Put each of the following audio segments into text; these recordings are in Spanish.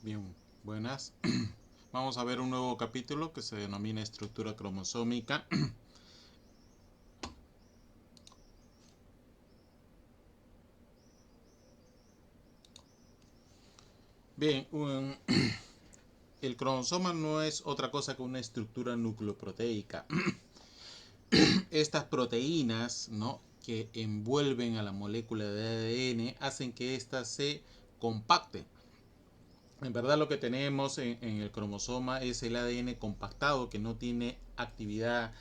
Bien, buenas. Vamos a ver un nuevo capítulo que se denomina estructura cromosómica. Bien, el cromosoma no es otra cosa que una estructura nucleoproteica. Estas proteínas, ¿no?, que envuelven a la molécula de ADN hacen que ésta se compacte. En verdad lo que tenemos en el cromosoma es el ADN compactado que no tiene actividad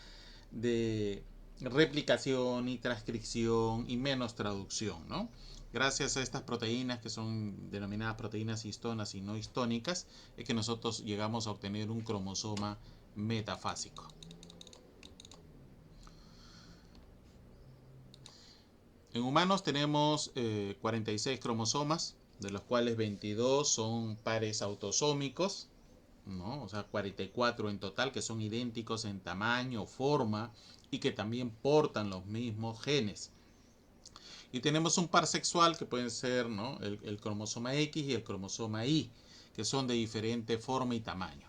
de replicación y transcripción y menos traducción, ¿no? Gracias a estas proteínas que son denominadas proteínas histonas y no histónicas, es que nosotros llegamos a obtener un cromosoma metafásico. En humanos tenemos 46 cromosomas, de los cuales 22 son pares autosómicos, ¿no? O sea, 44 en total, que son idénticos en tamaño, forma y que también portan los mismos genes. Y tenemos un par sexual que pueden ser, ¿no?, el cromosoma X y el cromosoma Y, que son de diferente forma y tamaño.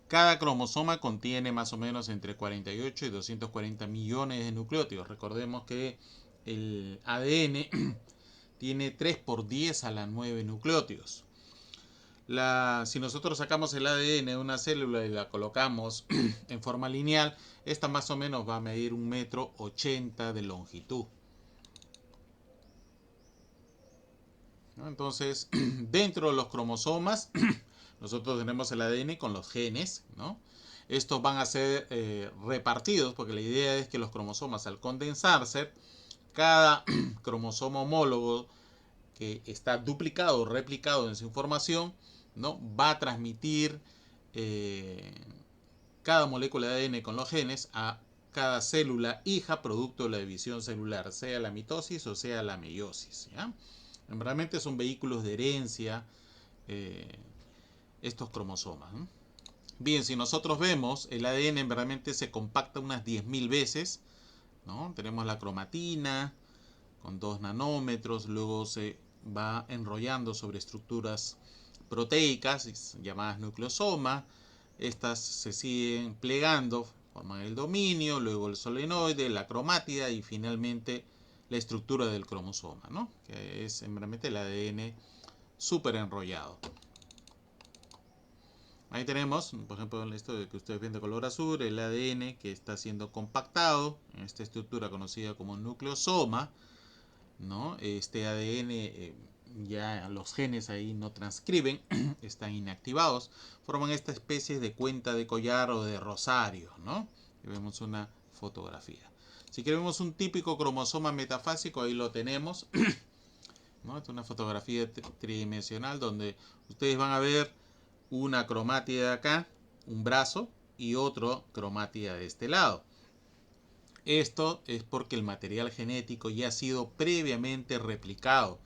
Cada cromosoma contiene más o menos entre 48 y 240 millones de nucleótidos. Recordemos que el ADN tiene 3 por 10 a la 9 nucleótidos. Si nosotros sacamos el ADN de una célula y la colocamos en forma lineal, esta más o menos va a medir 1,80 m de longitud. ¿No? Entonces, dentro de los cromosomas, nosotros tenemos el ADN con los genes, ¿no? Estos van a ser repartidos, porque la idea es que los cromosomas, al condensarse, cada cromosoma homólogo que está duplicado o replicado en su información, ¿no?, va a transmitir cada molécula de ADN con los genes a cada célula hija producto de la división celular, sea la mitosis o sea la meiosis, ¿ya? Realmente son vehículos de herencia estos cromosomas, ¿no? Bien, si nosotros vemos, el ADN realmente se compacta unas 10.000 veces, ¿no? Tenemos la cromatina con 2 nanómetros, luego se va enrollando sobre estructuras proteicas llamadas nucleosomas. Estas se siguen plegando, forman el dominio, luego el solenoide, la cromátida y finalmente la estructura del cromosoma, ¿no?, que es realmente el ADN súper enrollado. Ahí tenemos, por ejemplo, esto que ustedes ven de color azul, el ADN que está siendo compactado en esta estructura conocida como nucleosoma, ¿no? Este ADN ya los genes ahí no transcriben, están inactivados, forman esta especie de cuenta de collar o de rosario, ¿no? Y vemos una fotografía. Si queremos un típico cromosoma metafásico, ahí lo tenemos, ¿no? Esta es una fotografía tridimensional donde ustedes van a ver una cromátida de acá, un brazo y otro cromátida de este lado. Esto es porque el material genético ya ha sido previamente replicado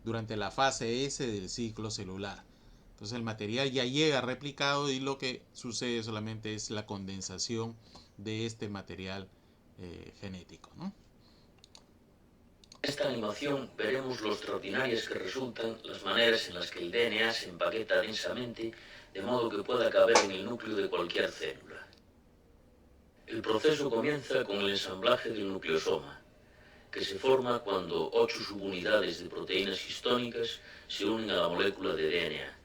durante la fase S del ciclo celular. Entonces el material ya llega replicado y lo que sucede solamente es la condensación de este material genético, ¿no? En esta animación veremos lo extraordinarias que resultan las maneras en las que el DNA se empaqueta densamente de modo que pueda caber en el núcleo de cualquier célula. El proceso comienza con el ensamblaje del nucleosoma, que se forma cuando 8 subunidades de proteínas histónicas se unen a la molécula de DNA.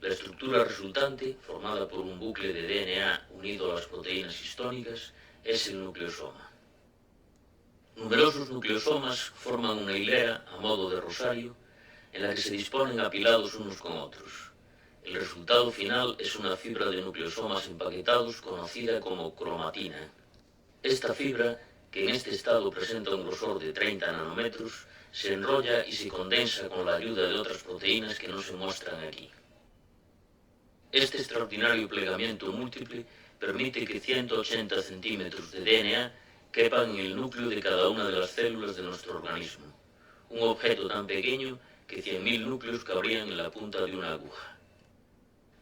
La estructura resultante, formada por un bucle de DNA unido a las proteínas histónicas, es el nucleosoma. Numerosos nucleosomas forman una hilera a modo de rosario en la que se disponen apilados unos con otros. El resultado final es una fibra de nucleosomas empaquetados conocida como cromatina. Esta fibra, que en este estado presenta un grosor de 30 nanómetros, se enrolla y se condensa con la ayuda de otras proteínas que no se muestran aquí. Este extraordinario plegamiento múltiple permite que 180 centímetros de DNA quepan en el núcleo de cada una de las células de nuestro organismo, un objeto tan pequeño que 100.000 núcleos cabrían en la punta de una aguja.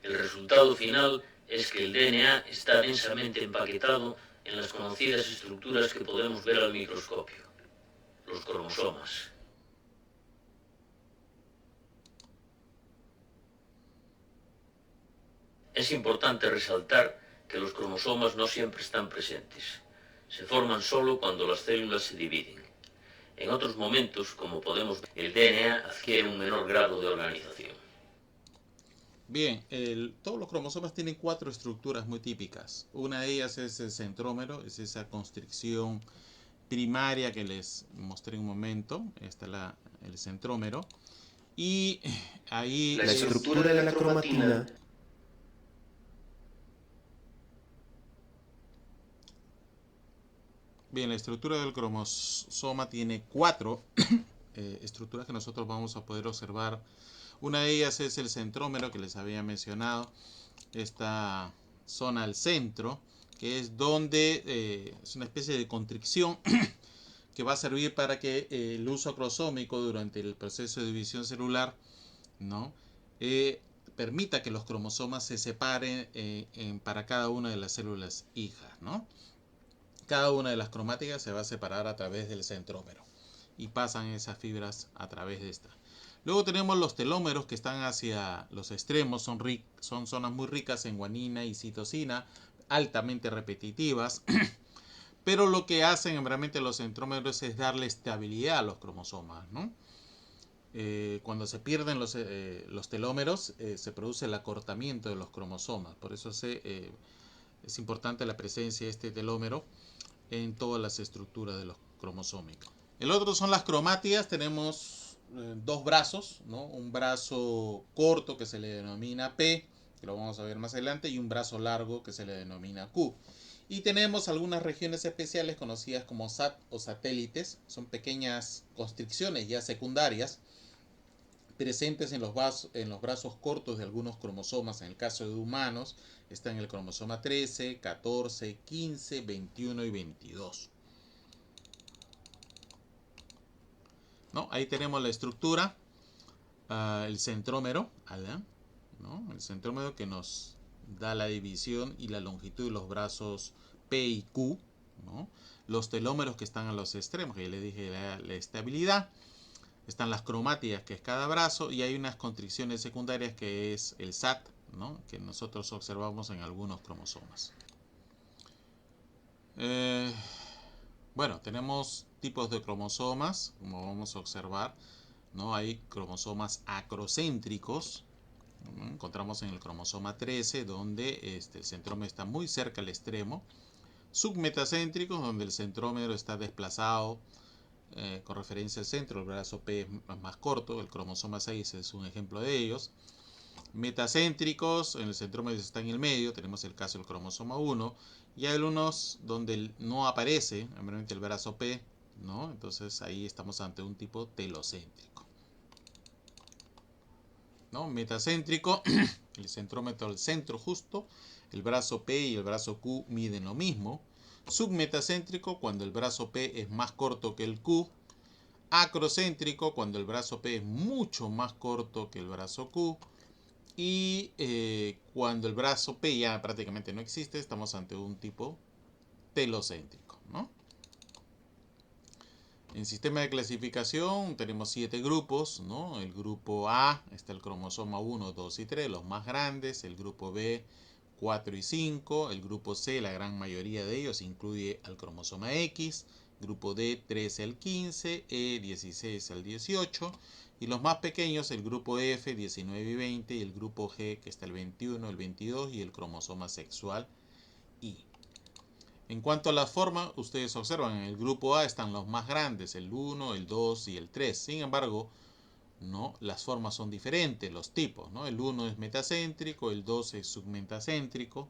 El resultado final es que el DNA está densamente empaquetado en las conocidas estructuras que podemos ver al microscopio, los cromosomas. Es importante resaltar que los cromosomas no siempre están presentes. Se forman solo cuando las células se dividen. En otros momentos, como podemos ver, el DNA adquiere un menor grado de organización. Bien, todos los cromosomas tienen 4 estructuras muy típicas. Una de ellas es el centrómero, es esa constricción primaria que les mostré en un momento. Está el centrómero. Y ahí la estructura de la cromatina bien, la estructura del cromosoma tiene 4 estructuras que nosotros vamos a poder observar. Una de ellas es el centrómero que les había mencionado, esta zona al centro, que es donde es una especie de constricción que va a servir para que el uso cromosómico durante el proceso de división celular, ¿no? Permita que los cromosomas se separen para cada una de las células hijas, ¿no? Cada una de las cromáticas se va a separar a través del centrómero y pasan esas fibras a través de esta. Luego tenemos los telómeros que están hacia los extremos, son zonas muy ricas en guanina y citosina, altamente repetitivas, pero lo que hacen realmente los centrómeros es darle estabilidad a los cromosomas, ¿no? Cuando se pierden los telómeros, se produce el acortamiento de los cromosomas, por eso es importante la presencia de este telómero en todas las estructuras de los cromosómicos. El otro son las cromátidas. Tenemos dos brazos, ¿no? Un brazo corto que se le denomina P, que lo vamos a ver más adelante, y un brazo largo que se le denomina Q. Y tenemos algunas regiones especiales conocidas como SAT o satélites. Son pequeñas constricciones ya secundarias presentes en los brazos cortos de algunos cromosomas. En el caso de humanos está en el cromosoma 13, 14, 15, 21 y 22. ¿No? Ahí tenemos la estructura, el centrómero, ¿no? El centrómero que nos da la división y la longitud de los brazos P y Q, ¿no? Los telómeros que están a los extremos, que ya les dije la estabilidad. Están las cromátidas, que es cada brazo, y hay unas constricciones secundarias, que es el SAT, ¿no? Que nosotros observamos en algunos cromosomas. Bueno, tenemos tipos de cromosomas, como vamos a observar, ¿no? Hay cromosomas acrocéntricos, ¿no? Encontramos en el cromosoma 13, donde el centrómero está muy cerca al extremo. Submetacéntricos, donde el centrómero está desplazado con referencia al centro, el brazo P es más corto, el cromosoma 6 es un ejemplo de ellos. Metacéntricos, en el centrómero está en el medio, tenemos el caso del cromosoma 1, y hay unos donde no aparece realmente el brazo P, ¿no? Entonces ahí estamos ante un tipo telocéntrico, ¿no? Metacéntrico, el centrómero al centro justo, el brazo P y el brazo Q miden lo mismo. Submetacéntrico, cuando el brazo P es más corto que el Q. Acrocéntrico, cuando el brazo P es mucho más corto que el brazo Q. Y cuando el brazo P ya prácticamente no existe, estamos ante un tipo telocéntrico, ¿no? En sistema de clasificación tenemos 7 grupos, ¿no? El grupo A está el cromosoma 1, 2 y 3, los más grandes. El grupo B, 4 y 5. El grupo C, la gran mayoría de ellos, incluye al cromosoma X. Grupo D, 13 al 15. E, 16 al 18. Y los más pequeños, el grupo F, 19 y 20. Y el grupo G, que está el 21, el 22. Y el cromosoma sexual Y. En cuanto a la forma, ustedes observan, en el grupo A están los más grandes, el 1, el 2 y el 3. Sin embargo, ¿no? Las formas son diferentes, los tipos, ¿no? El 1 es metacéntrico, el 2 es submetacéntrico.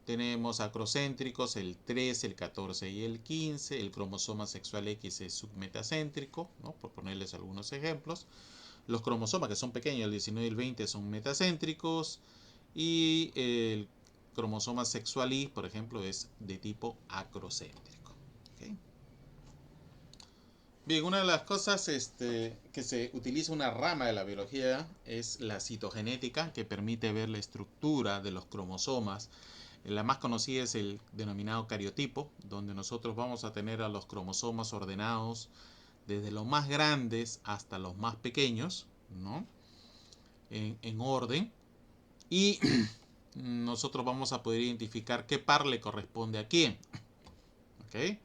Tenemos acrocéntricos, el 3, el 14 y el 15. El cromosoma sexual X es submetacéntrico, ¿no? Por ponerles algunos ejemplos. Los cromosomas, que son pequeños, el 19 y el 20, son metacéntricos. Y el cromosoma sexual Y, por ejemplo, es de tipo acrocéntrico. ¿Okay? Bien, una de las cosas que se utiliza una rama de la biología es la citogenética, que permite ver la estructura de los cromosomas. La más conocida es el denominado cariotipo, donde nosotros vamos a tener a los cromosomas ordenados desde los más grandes hasta los más pequeños, ¿no? En orden. Y nosotros vamos a poder identificar qué par le corresponde a quién. ¿Ok?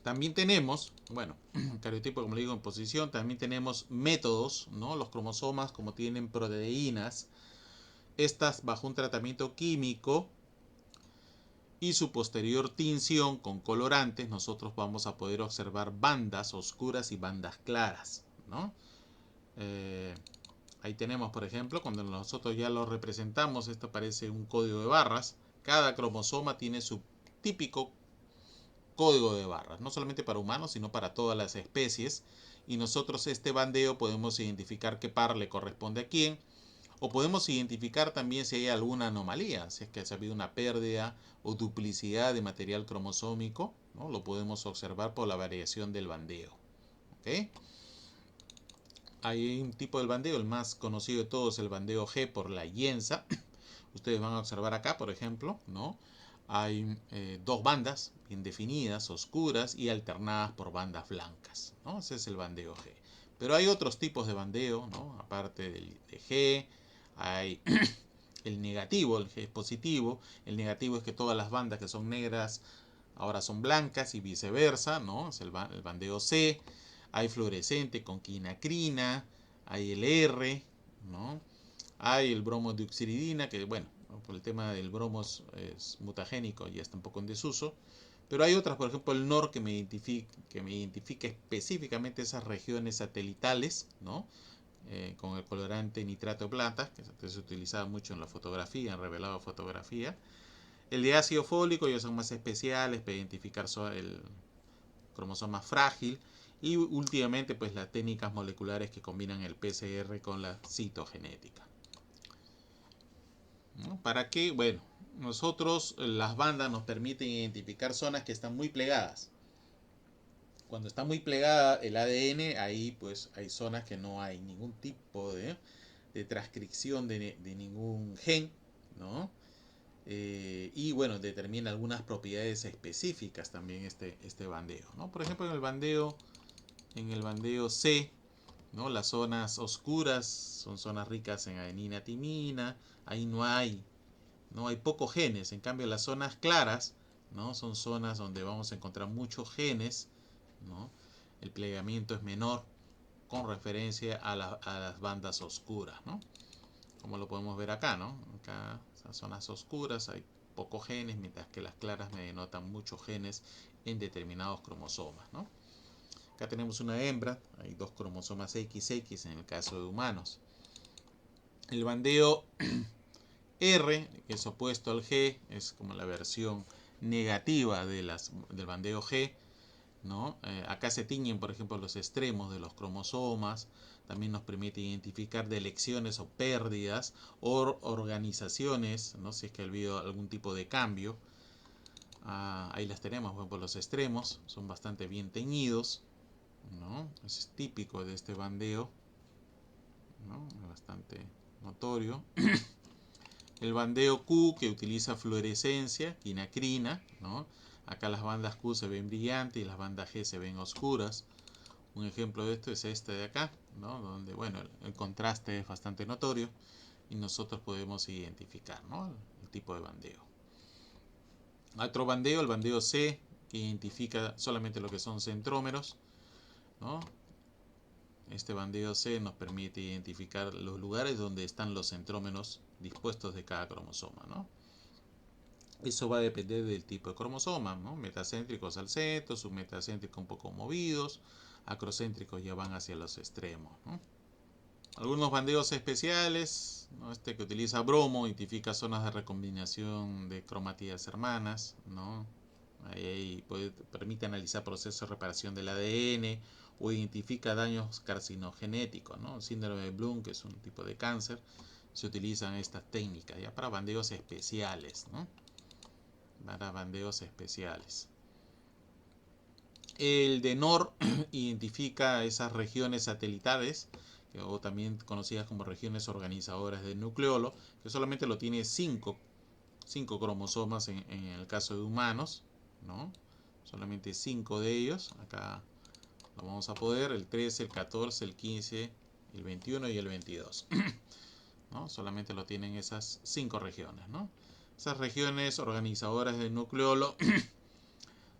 También tenemos, bueno, cariotipo, como le digo, en posición. También tenemos métodos, ¿no? Los cromosomas, como tienen proteínas, estas bajo un tratamiento químico y su posterior tinción con colorantes, nosotros vamos a poder observar bandas oscuras y bandas claras, ¿no? Ahí tenemos, por ejemplo, cuando nosotros ya lo representamos, esto parece un código de barras. Cada cromosoma tiene su típico código de barras, no solamente para humanos, sino para todas las especies. Y nosotros este bandeo podemos identificar qué par le corresponde a quién, o podemos identificar también si hay alguna anomalía, si es que ha habido una pérdida o duplicidad de material cromosómico, ¿no? Lo podemos observar por la variación del bandeo. ¿Okay? Hay un tipo del bandeo, el más conocido de todos, el bandeo G por la IENSA. Ustedes van a observar acá, por ejemplo, ¿no? Hay dos bandas bien definidas, oscuras y alternadas por bandas blancas, ¿no? Ese es el bandeo G. Pero hay otros tipos de bandeo, ¿no? Aparte del de G, hay el negativo, el G es positivo. El negativo es que todas las bandas que son negras ahora son blancas y viceversa, ¿no? Es el bandeo C. Hay fluorescente con quinacrina, hay el R, ¿no? Hay el bromo de oxiridina, que bueno, por el tema del bromo es mutagénico y está un poco en desuso. Pero hay otras, por ejemplo el NOR, que me identifica específicamente esas regiones satelitales, ¿no? Con el colorante nitrato de plata, que se utilizaba mucho en la fotografía, en revelado fotografía. El de ácido fólico ya son más especiales para identificar el cromosoma frágil. Y últimamente pues las técnicas moleculares que combinan el PCR con la citogenética, ¿no? ¿Para qué? Bueno, nosotros, las bandas nos permiten identificar zonas que están muy plegadas. Cuando está muy plegada el ADN, ahí pues hay zonas que no hay ningún tipo de transcripción de ningún gen, ¿no? Y bueno, determina algunas propiedades específicas también este bandeo, ¿no? Por ejemplo, en el bandeo C, ¿no? Las zonas oscuras son zonas ricas en adenina, timina. Ahí no hay pocos genes. En cambio, las zonas claras, ¿no? Son zonas donde vamos a encontrar muchos genes, ¿no? El plegamiento es menor con referencia a las bandas oscuras, ¿no? Como lo podemos ver acá, ¿no? Acá, esas zonas oscuras, hay pocos genes, mientras que las claras me denotan muchos genes en determinados cromosomas, ¿no? Acá tenemos una hembra, hay dos cromosomas XX en el caso de humanos. El bandeo R, que es opuesto al G, es como la versión negativa del bandeo G, ¿no? Acá se tiñen, por ejemplo, los extremos de los cromosomas. También nos permite identificar delecciones o pérdidas o organizaciones, ¿no? Si es que ha habido algún tipo de cambio. Ahí las tenemos, por ejemplo, los extremos son bastante bien teñidos, ¿no? Es típico de este bandeo, ¿no? Bastante notorio. El bandeo Q, que utiliza fluorescencia, quinacrina, ¿no? Acá las bandas Q se ven brillantes y las bandas G se ven oscuras. Un ejemplo de esto es este de acá, ¿no? Donde bueno, el contraste es bastante notorio y nosotros podemos identificar, ¿no? El tipo de bandeo. Otro bandeo, el bandeo C, que identifica solamente lo que son centrómeros, ¿no? Este bandeo C nos permite identificar los lugares donde están los centrómeros dispuestos de cada cromosoma, ¿no? Eso va a depender del tipo de cromosoma, ¿no? Metacéntricos al centro, submetacéntricos un poco movidos, acrocéntricos ya van hacia los extremos, ¿no? Algunos bandeos especiales, ¿no? Este que utiliza bromo identifica zonas de recombinación de cromatías hermanas, ¿no? Ahí permite analizar procesos de reparación del ADN o identifica daños carcinogenéticos, ¿no? Síndrome de Bloom, que es un tipo de cáncer, se utilizan estas técnicas ya para bandeos especiales, ¿no? Para bandeos especiales. El de NOR identifica esas regiones satelitales, o también conocidas como regiones organizadoras del nucleolo, que solamente lo tiene 5 cromosomas en el caso de humanos, ¿no? Solamente 5 de ellos. Acá lo vamos a poder, el 13, el 14, el 15, el 21 y el 22. ¿no? Solamente lo tienen esas 5 regiones, ¿no? Esas regiones organizadoras del nucleolo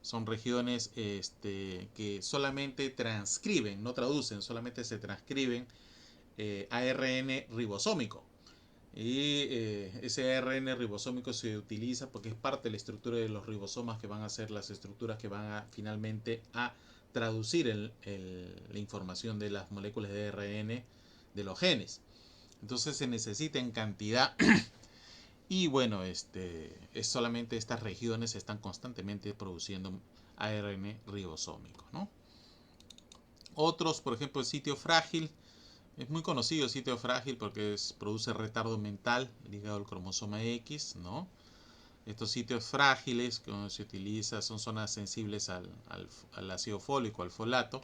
son regiones que solamente transcriben, no traducen, solamente se transcriben ARN ribosómico. Y ese ARN ribosómico se utiliza porque es parte de la estructura de los ribosomas, que van a ser las estructuras que van a finalmente a traducir la información de las moléculas de ARN de los genes. Entonces se necesita en cantidad y bueno, es solamente estas regiones están constantemente produciendo ARN ribosómico, ¿no? Otros, por ejemplo, el sitio frágil. Es muy conocido el sitio frágil porque produce retardo mental ligado al cromosoma X, ¿no? Estos sitios frágiles que se utiliza son zonas sensibles al ácido fólico, al folato.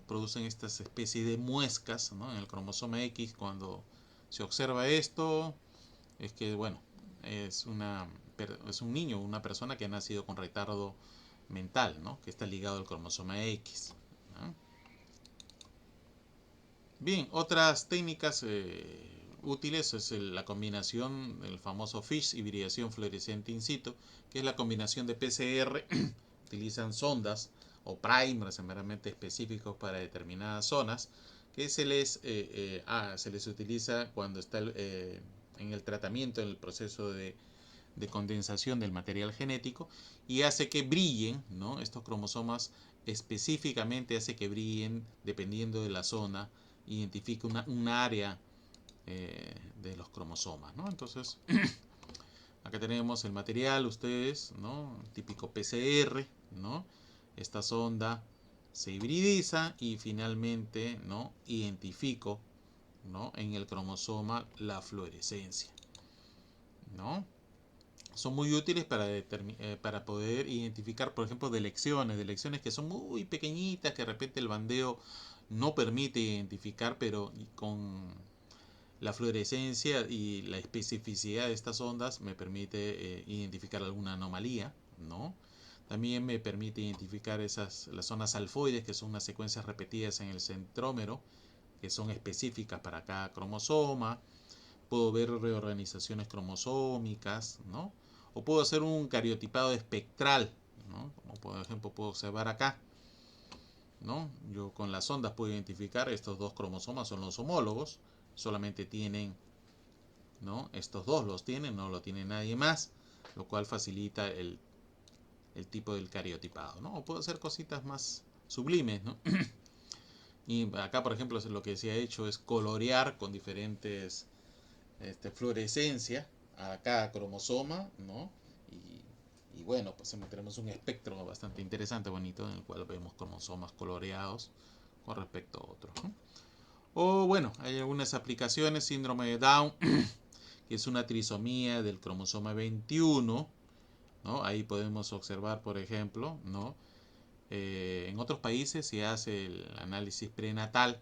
Producen estas especies de muescas, ¿no? En el cromosoma X. Cuando se observa esto, es que, bueno, es un niño, una persona que ha nacido con retardo mental, ¿no? Que está ligado al cromosoma X, ¿no? Bien, otras técnicas útiles es la combinación del famoso FISH, hibridación fluorescente in situ, que es la combinación de PCR. Utilizan sondas o primers meramente específicos para determinadas zonas, que se les utiliza cuando está en el tratamiento, en el proceso de condensación del material genético, y hace que brillen, ¿no? Estos cromosomas específicamente hace que brillen dependiendo de la zona, identifica un área de los cromosomas, ¿no? Entonces, acá tenemos el material, ustedes, ¿no? Típico PCR, ¿no? Esta sonda se hibridiza y finalmente, ¿no? Identifico, ¿no? En el cromosoma la fluorescencia, ¿no? Son muy útiles para poder identificar, por ejemplo, delecciones que son muy pequeñitas, que de repente el bandeo no permite identificar, pero con la fluorescencia y la especificidad de estas ondas me permite identificar alguna anomalía, ¿no? También me permite identificar las zonas alfoides, que son unas secuencias repetidas en el centrómero, que son específicas para cada cromosoma. Puedo ver reorganizaciones cromosómicas, ¿no? O puedo hacer un cariotipado espectral, ¿no? Como por ejemplo puedo observar acá, ¿no? Yo con las ondas puedo identificar estos dos cromosomas, son los homólogos, solamente tienen, ¿no? Estos dos los tienen, no lo tiene nadie más, lo cual facilita el tipo del cariotipado, ¿no? O puedo hacer cositas más sublimes, ¿no? Y acá, por ejemplo, lo que se ha hecho es colorear con diferentes fluorescencia a cada cromosoma, ¿no? Y bueno, pues tenemos un espectro bastante interesante, bonito, en el cual vemos cromosomas coloreados con respecto a otros, ¿no? O bueno, hay algunas aplicaciones, síndrome de Down, que es una trisomía del cromosoma 21, ¿no? Ahí podemos observar, por ejemplo, ¿no? En otros países se hace el análisis prenatal,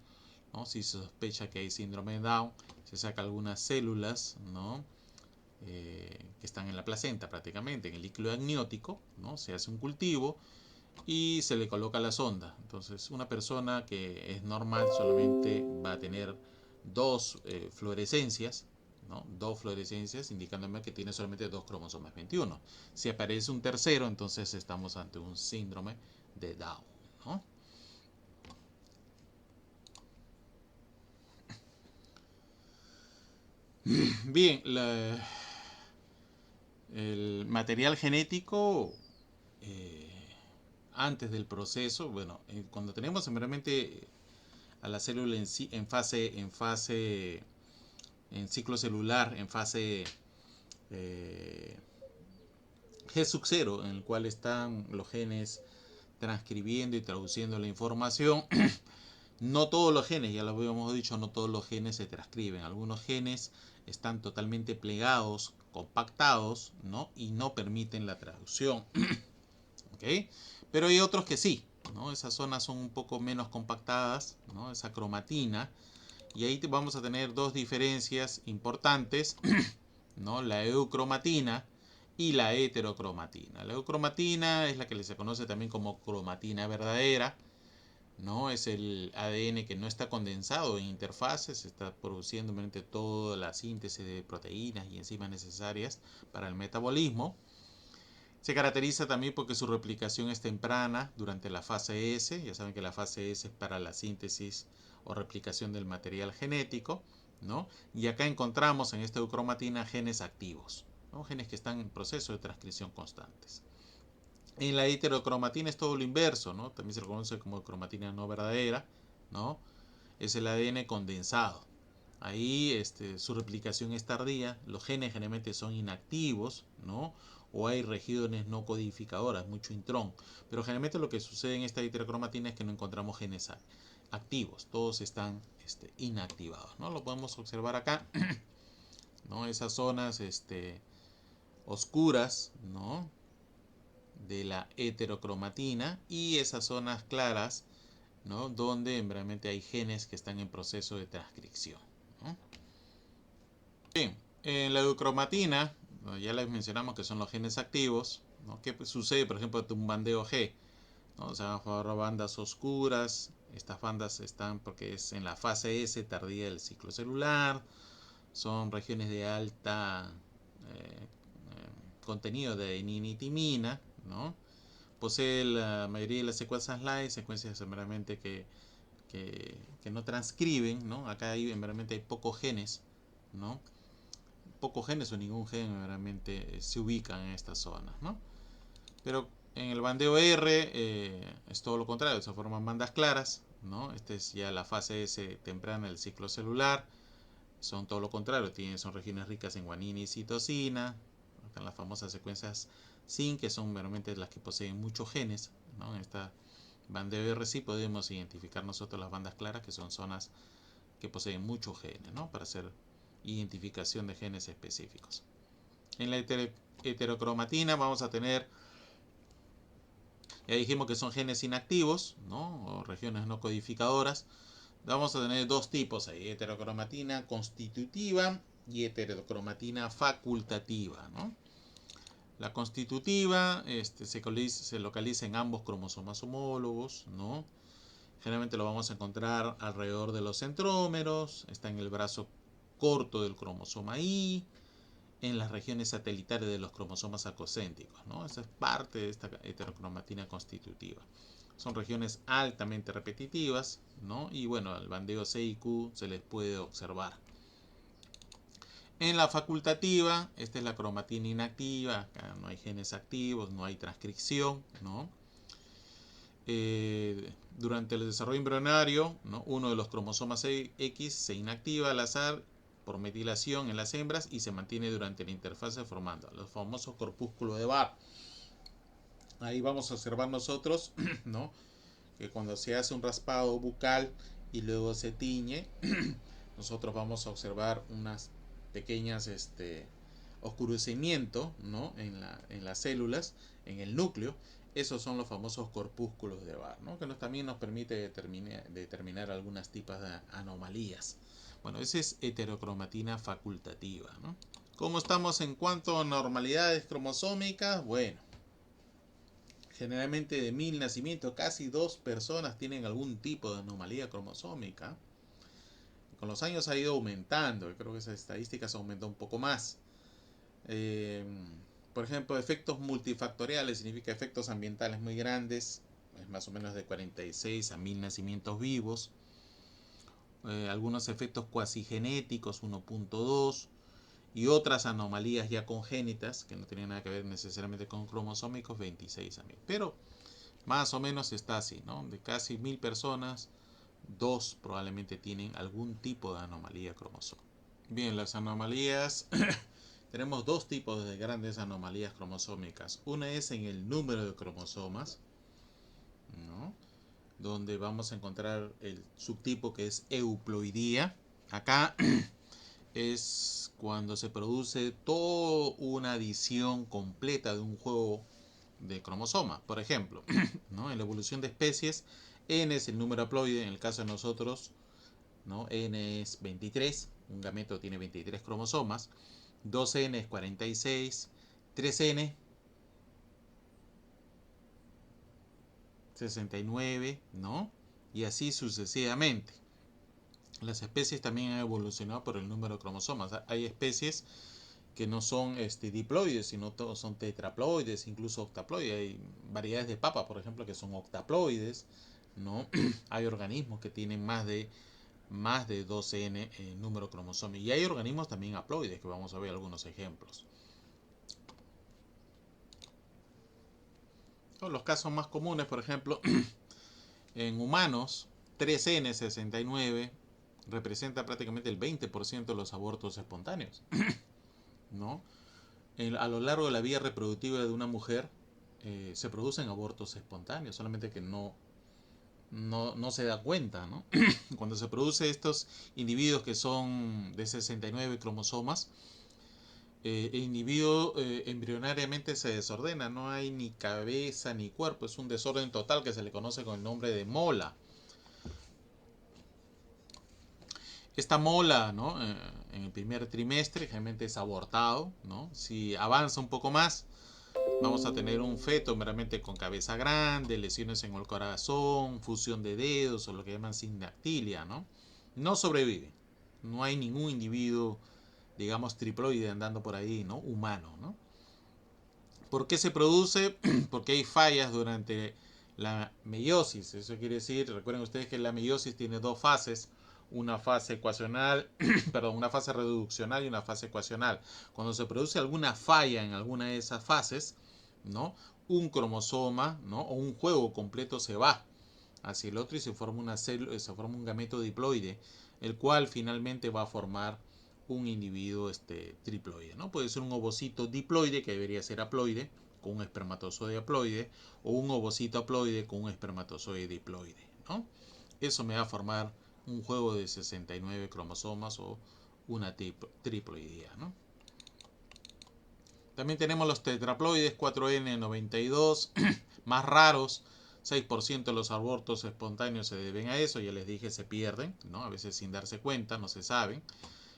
¿no? Si se sospecha que hay síndrome de Down, se saca algunas células, ¿no? Que están en la placenta prácticamente, en el líquido amniótico, ¿no? Se hace un cultivo y se le coloca la sonda. Entonces, una persona que es normal solamente va a tener dos fluorescencias, ¿no? Dos fluorescencias, indicándome que tiene solamente dos cromosomas 21. Si aparece un tercero, entonces estamos ante un síndrome de Down, ¿no? Bien, el material genético antes del proceso, bueno, cuando tenemos simplemente a la célula en ciclo celular, en fase G sub 0, en el cual están los genes transcribiendo y traduciendo la información. No todos los genes, ya lo habíamos dicho, no todos los genes se transcriben. Algunos genes están totalmente plegados, compactados, ¿no? Y no permiten la traducción. ¿Okay? Pero hay otros que sí, ¿no? Esas zonas son un poco menos compactadas, ¿no? Esa cromatina. Y ahí vamos a tener dos diferencias importantes, ¿no? La eucromatina y la heterocromatina. La eucromatina es la que se conoce también como cromatina verdadera, ¿no? Es el ADN que no está condensado en interfaces, está produciendo mediante toda la síntesis de proteínas y enzimas necesarias para el metabolismo. Se caracteriza también porque su replicación es temprana durante la fase S. Ya saben que la fase S es para la síntesis o replicación del material genético, ¿no? Y acá encontramos en esta eucromatina genes activos, ¿no? Genes que están en proceso de transcripción constantes. En la heterocromatina es todo lo inverso, ¿no? También se lo conoce como cromatina no verdadera, ¿no? Es el ADN condensado. Ahí su replicación es tardía, los genes generalmente son inactivos, ¿no? O hay regiones no codificadoras, mucho intrón. Pero generalmente lo que sucede en esta heterocromatina es que no encontramos genes activos, todos están inactivados, ¿no? Lo podemos observar acá, ¿no? Esas zonas oscuras, ¿no? De la heterocromatina y esas zonas claras, ¿no? Donde realmente hay genes que están en proceso de transcripción, ¿no? Bien, en la eucromatina, ya les mencionamos que son los genes activos, ¿no? ¿Qué sucede, por ejemplo, de un bandeo G? ¿No? O sea, bandas oscuras, estas bandas están porque es en la fase S tardía del ciclo celular, son regiones de alta contenido de ninitimina, ¿no? Posee la mayoría de las secuencias LIGE, secuencias meramente que no transcriben, ¿no? Acá realmente hay pocos genes, ¿no? Pocos genes o ningún gen realmente se ubica en estas zonas, ¿no? Pero en el bandeo R es todo lo contrario, se forman bandas claras, ¿no? Esta es ya la fase S temprana del ciclo celular, son todo lo contrario, son regiones ricas en guanina y citosina, están las famosas secuencias SYN, que son realmente las que poseen muchos genes, ¿no? En esta bandeo R sí podemos identificar nosotros las bandas claras, que son zonas que poseen muchos genes, ¿no? Para hacer identificación de genes específicos. En la heterocromatina vamos a tener, ya dijimos que son genes inactivos, ¿no? O regiones no codificadoras. Vamos a tener dos tipos ahí, heterocromatina constitutiva y heterocromatina facultativa, ¿no? La constitutiva se localiza en ambos cromosomas homólogos, ¿no? Generalmente lo vamos a encontrar alrededor de los centrómeros, está en el brazo corto del cromosoma Y, en las regiones satelitales de los cromosomas acocéntricos, ¿no? Esa es parte de esta heterocromatina constitutiva. Son regiones altamente repetitivas, ¿no? Y bueno, al bandeo C y Q se les puede observar. En la facultativa, esta es la cromatina inactiva, acá no hay genes activos, no hay transcripción, ¿no? Durante el desarrollo embrionario, ¿no? Uno de los cromosomas X se inactiva al azar por metilación en las hembras y se mantiene durante la interfase formando los famosos corpúsculos de Barr. Ahí vamos a observar nosotros, ¿no? Que cuando se hace un raspado bucal y luego se tiñe, nosotros vamos a observar unas pequeñas oscurecimiento, ¿no? en las células, en el núcleo. Esos son los famosos corpúsculos de Barr, ¿no? Que también nos permite determinar algunas tipos de anomalías. Bueno, esa es heterocromatina facultativa, ¿no? ¿Cómo estamos en cuanto a normalidades cromosómicas? Bueno, generalmente de 1000 nacimientos, casi 2 personas tienen algún tipo de anomalía cromosómica. Con los años ha ido aumentando, creo que esa estadística se aumentó un poco más. Por ejemplo, efectos multifactoriales significa efectos ambientales muy grandes, es más o menos de 46 a 1000 nacimientos vivos. Algunos efectos cuasigenéticos, 1.2, y otras anomalías ya congénitas que no tenían nada que ver necesariamente con cromosómicos, 26 a 1000. Pero más o menos está así, ¿no? De casi 1000 personas, 2 probablemente tienen algún tipo de anomalía cromosómica. Bien, las anomalías, tenemos dos tipos de grandes anomalías cromosómicas. Una es en el número de cromosomas, ¿no? Donde vamos a encontrar el subtipo que es euploidía. Acá es cuando se produce toda una adición completa de un juego de cromosomas. Por ejemplo, ¿no? En la evolución de especies, N es el número haploide, en el caso de nosotros, ¿no? N es 23, un gameto tiene 23 cromosomas, 2N es 46, 3N 69, ¿no? y así sucesivamente. Las especies también han evolucionado por el número de cromosomas. Hay especies que no son diploides, sino todos son tetraploides, incluso octaploides. Hay variedades de papas, por ejemplo, que son octaploides, ¿no? Hay organismos que tienen más de 12n número cromosómico. Y hay organismos también haploides, que vamos a ver algunos ejemplos. Los casos más comunes, por ejemplo, en humanos, 3n69 representa prácticamente el 20% de los abortos espontáneos, ¿no? A lo largo de la vida reproductiva de una mujer se producen abortos espontáneos, solamente que no se da cuenta, ¿no? Cuando se produce estos individuos que son de 69 cromosomas, el individuo embrionariamente se desordena, no hay ni cabeza ni cuerpo, es un desorden total que se le conoce con el nombre de mola. Esta mola, ¿no? En el primer trimestre generalmente es abortado, ¿no? Si avanza un poco más, vamos a tener un feto meramente con cabeza grande, lesiones en el corazón, fusión de dedos o lo que llaman sindactilia, ¿no? No sobrevive. No hay ningún individuo, digamos, triploide andando por ahí, ¿no? Humano, ¿no? ¿Por qué se produce? Porque hay fallas durante la meiosis. Eso quiere decir, recuerden ustedes que la meiosis tiene dos fases, una fase ecuacional, perdón, una fase reduccional y una fase ecuacional. Cuando se produce alguna falla en alguna de esas fases, ¿no? Un cromosoma, ¿no? O un juego completo se va hacia el otro y se forma una célula, se forma un gameto diploide, el cual finalmente va a formar un individuo triploide, ¿no? Puede ser un ovocito diploide que debería ser haploide con un espermatozoide haploide o un ovocito haploide con un espermatozoide diploide, ¿no? Eso me va a formar un juego de 69 cromosomas o una triploidía, ¿no? También tenemos los tetraploides 4n92, más raros. 6% de los abortos espontáneos se deben a eso, ya les dije, se pierden, ¿no? A veces sin darse cuenta, no se saben.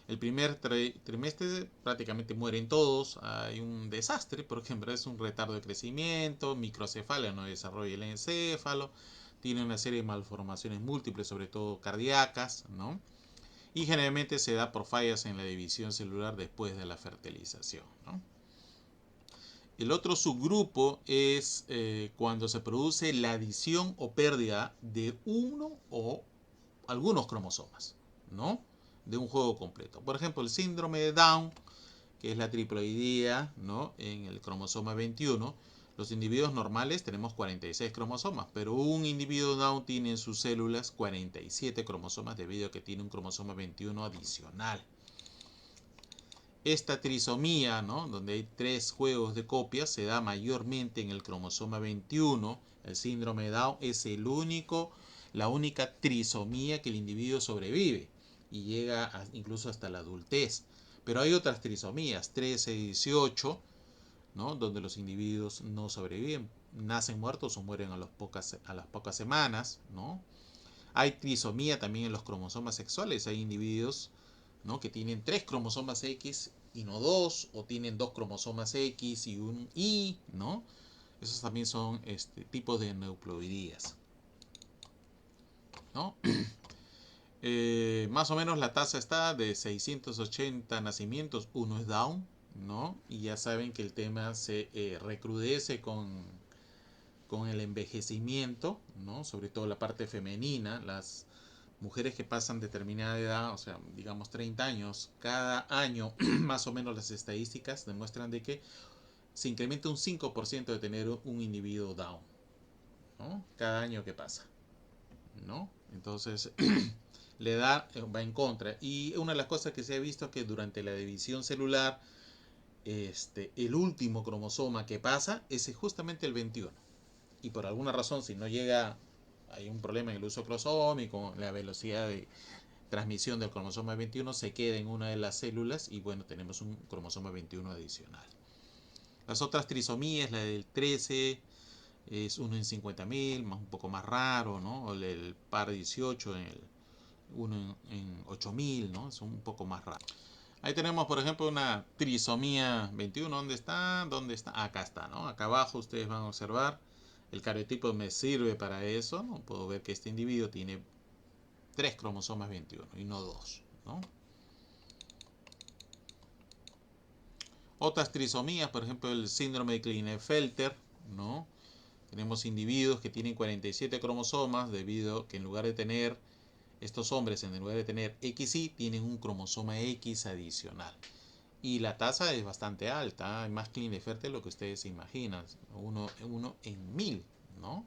El primer trimestre prácticamente mueren todos, hay un desastre, por ejemplo, es un retardo de crecimiento, microcefalia, no desarrolla el encéfalo, tiene una serie de malformaciones múltiples, sobre todo cardíacas, ¿no? Y generalmente se da por fallas en la división celular después de la fertilización, ¿no? El otro subgrupo es cuando se produce la adición o pérdida de uno o algunos cromosomas, ¿no? De un juego completo. Por ejemplo, el síndrome de Down, que es la triploidía, ¿no? En el cromosoma 21. Los individuos normales tenemos 46 cromosomas, pero un individuo Down tiene en sus células 47 cromosomas debido a que tiene un cromosoma 21 adicional. Esta trisomía, ¿no? Donde hay 3 juegos de copias, se da mayormente en el cromosoma 21. El síndrome de Down es la única trisomía que el individuo sobrevive y llega incluso hasta la adultez. Pero hay otras trisomías, 13 y 18, ¿no? Donde los individuos no sobreviven, nacen muertos o mueren a las pocas semanas, ¿no? Hay trisomía también en los cromosomas sexuales, hay individuos, ¿no? Que tienen 3 cromosomas X y no 2, o tienen 2 cromosomas X y un Y, ¿no? Esos también son tipos de neuploidías, ¿no? Más o menos la tasa está de 680 nacimientos, uno es Down, ¿no? Y ya saben que el tema se recrudece con el envejecimiento, ¿no? Sobre todo la parte femenina, las mujeres que pasan determinada edad, o sea, digamos 30 años, cada año más o menos las estadísticas demuestran de que se incrementa un 5% de tener un individuo Down, ¿no? Cada año que pasa, ¿no? Entonces, la edad va en contra. Y una de las cosas que se ha visto es que durante la división celular, el último cromosoma que pasa es justamente el 21. Y por alguna razón, si no llega, hay un problema en el uso cromosómico, la velocidad de transmisión del cromosoma 21 se queda en una de las células y bueno, tenemos un cromosoma 21 adicional. Las otras trisomías, la del 13 es 1 en 50.000, un poco más raro, ¿no? O el par 18, 1 en 8.000, ¿no? Es un poco más raro. Ahí tenemos, por ejemplo, una trisomía 21. ¿Dónde está? ¿Dónde está? Acá está, ¿no? Acá abajo ustedes van a observar. El cariotipo me sirve para eso, ¿no? Puedo ver que este individuo tiene 3 cromosomas 21 y no 2, ¿no? Otras trisomías, por ejemplo, el síndrome de Klinefelter, ¿no? Tenemos individuos que tienen 47 cromosomas debido a que en lugar de tener, estos hombres en lugar de tener XY, tienen un cromosoma X adicional. Y la tasa es bastante alta, hay más Klinefelter de lo que ustedes se imaginan, uno en 1000, ¿no?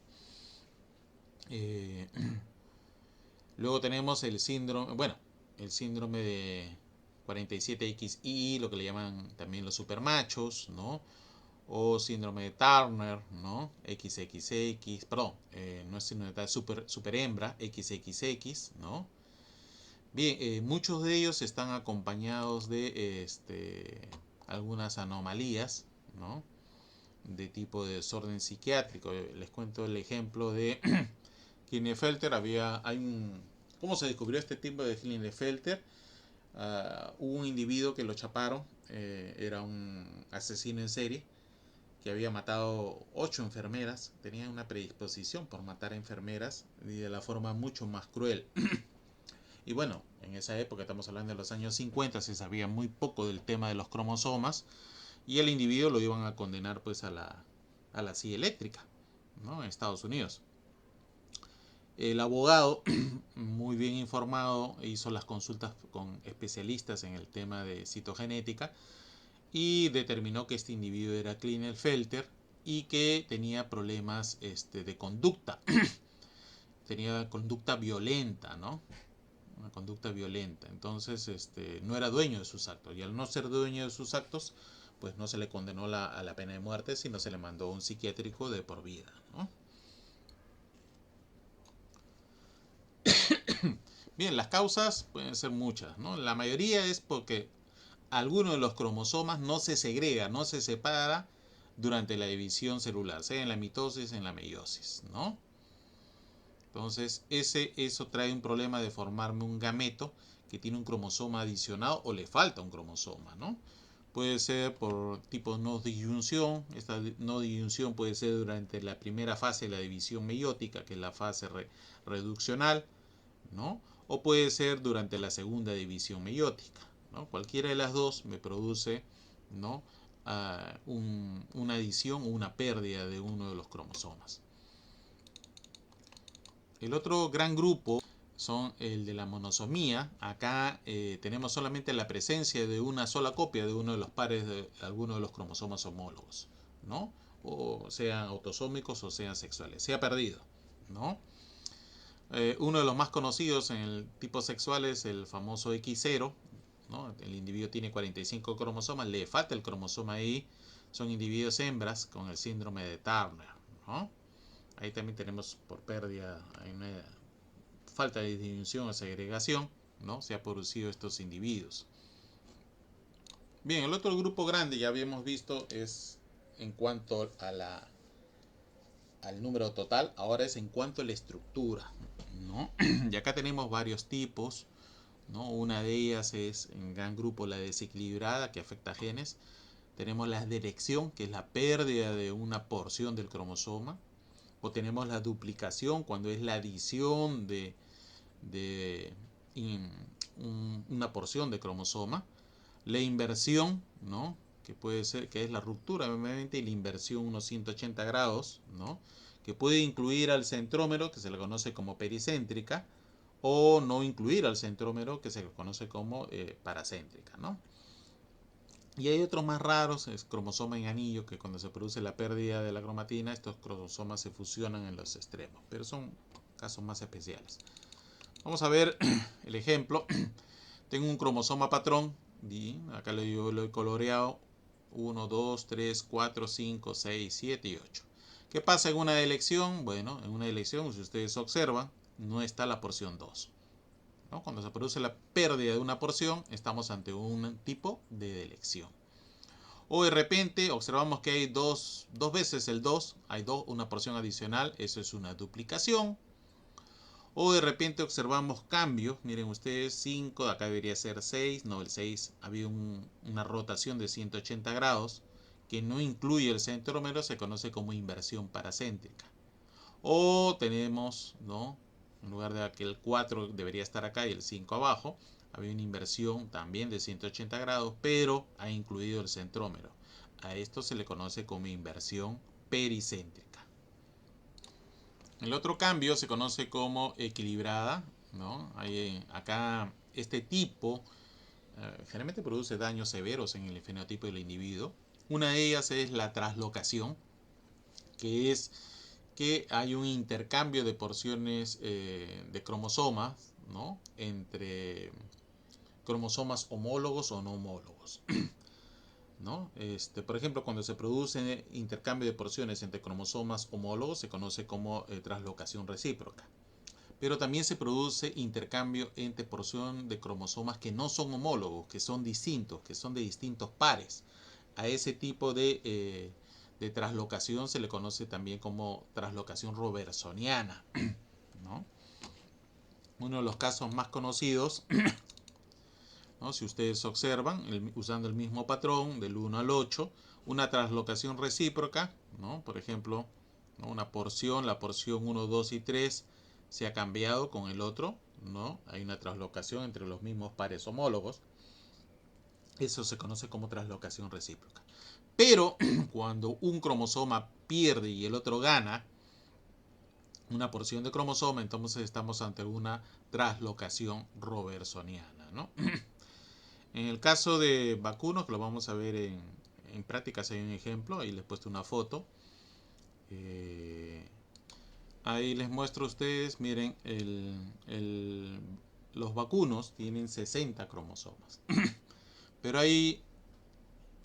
Luego tenemos el síndrome, bueno, el síndrome de 47XI, lo que le llaman también los supermachos, ¿no? O síndrome de Turner, ¿no? XXX, perdón, no es síndrome de Turner, super hembra, XXX, ¿no? Bien, muchos de ellos están acompañados de algunas anomalías, ¿no? De tipo de desorden psiquiátrico. Les cuento el ejemplo de Klinefelter. ¿Cómo se descubrió este tipo de Klinefelter? Hubo un individuo que lo chaparon, era un asesino en serie que había matado 8 enfermeras, tenía una predisposición por matar a enfermeras y de la forma mucho más cruel. Y bueno, en esa época, estamos hablando de los años 50, se sabía muy poco del tema de los cromosomas y el individuo lo iban a condenar pues a la silla eléctrica, ¿no? En Estados Unidos. El abogado, muy bien informado, hizo las consultas con especialistas en el tema de citogenética y determinó que este individuo era Klinefelter y que tenía problemas de conducta. Tenía conducta violenta, ¿no? Una conducta violenta. Entonces, no era dueño de sus actos. Y al no ser dueño de sus actos, pues no se le condenó a la pena de muerte, sino se le mandó a un psiquiátrico de por vida, ¿no? Bien, las causas pueden ser muchas, ¿no? La mayoría es porque alguno de los cromosomas no se segrega, no se separa durante la división celular, sea en la mitosis, en la meiosis, ¿no? Entonces, eso trae un problema de formarme un gameto que tiene un cromosoma adicionado o le falta un cromosoma, ¿no? Puede ser por tipo no disyunción. Esta no disyunción puede ser durante la primera fase de la división meiótica, que es la fase reduccional, ¿no? O puede ser durante la segunda división meiótica, ¿no? Cualquiera de las dos me produce, ¿no? Una adición o una pérdida de uno de los cromosomas. El otro gran grupo son el de la monosomía. Acá tenemos solamente la presencia de una sola copia de uno de los pares de alguno de los cromosomas homólogos, ¿no? O sean autosómicos o sean sexuales. Se ha perdido, ¿no? Uno de los más conocidos en el tipo sexual es el famoso X0, ¿no? El individuo tiene 45 cromosomas, le falta el cromosoma Y, son individuos hembras con el síndrome de Turner, ¿no? Ahí también tenemos por pérdida, hay una falta de distinción o segregación, ¿no? Se ha producido estos individuos. Bien, el otro grupo grande ya habíamos visto es en cuanto al número total, ahora es en cuanto a la estructura, ¿no? Y acá tenemos varios tipos, ¿no? Una de ellas es en gran grupo la desequilibrada, que afecta a genes. Tenemos la delección, que es la pérdida de una porción del cromosoma. O tenemos la duplicación, cuando es la adición de una porción de cromosoma. La inversión, ¿no? Que puede ser, que es la ruptura, obviamente, y la inversión unos 180 grados, ¿no? Que puede incluir al centrómero, que se le conoce como pericéntrica, o no incluir al centrómero, que se le conoce como paracéntrica, ¿no? Y hay otros más raros, es cromosoma en anillo, que cuando se produce la pérdida de la cromatina, estos cromosomas se fusionan en los extremos, pero son casos más especiales. Vamos a ver el ejemplo. Tengo un cromosoma patrón, y acá lo he coloreado, 1, 2, 3, 4, 5, 6, 7 y 8. ¿Qué pasa en una elección? Bueno, en una elección, si ustedes observan, no está la porción 2. ¿No? Cuando se produce la pérdida de una porción, estamos ante un tipo de delección. O de repente observamos que hay dos veces el 2, hay una porción adicional, eso es una duplicación. O de repente observamos cambios, miren ustedes, 5, acá debería ser 6, no, el 6 había una rotación de 180 grados, que no incluye el centrómero se conoce como inversión paracéntrica. O tenemos, ¿no? En lugar de que el 4 debería estar acá y el 5 abajo, había una inversión también de 180 grados, pero ha incluido el centrómero. A esto se le conoce como inversión pericéntrica. El otro cambio se conoce como equilibrada, ¿no? Acá este tipo generalmente produce daños severos en el fenotipo del individuo. Una de ellas es la traslocación, que es que hay un intercambio de porciones de cromosomas, ¿no? Entre cromosomas homólogos o no homólogos. ¿No? Por ejemplo, cuando se produce intercambio de porciones entre cromosomas homólogos se conoce como traslocación recíproca. Pero también se produce intercambio entre porción de cromosomas que no son homólogos, que son distintos, que son de distintos pares. A ese tipo de traslocación se le conoce también como traslocación robertsoniana, ¿no? Uno de los casos más conocidos, ¿no? Si ustedes observan, usando el mismo patrón del 1 al 8, una traslocación recíproca, ¿no? Por ejemplo, ¿no? Una porción, la porción 1, 2 y 3 se ha cambiado con el otro, ¿no? Hay una traslocación entre los mismos pares homólogos. Eso se conoce como traslocación recíproca. Pero cuando un cromosoma pierde y el otro gana una porción de cromosoma, entonces estamos ante una traslocación robertsoniana, ¿no? En el caso de vacunos, que lo vamos a ver en prácticas, hay un ejemplo, ahí les he puesto una foto. Ahí les muestro a ustedes, miren, los vacunos tienen 60 cromosomas. Pero ahí,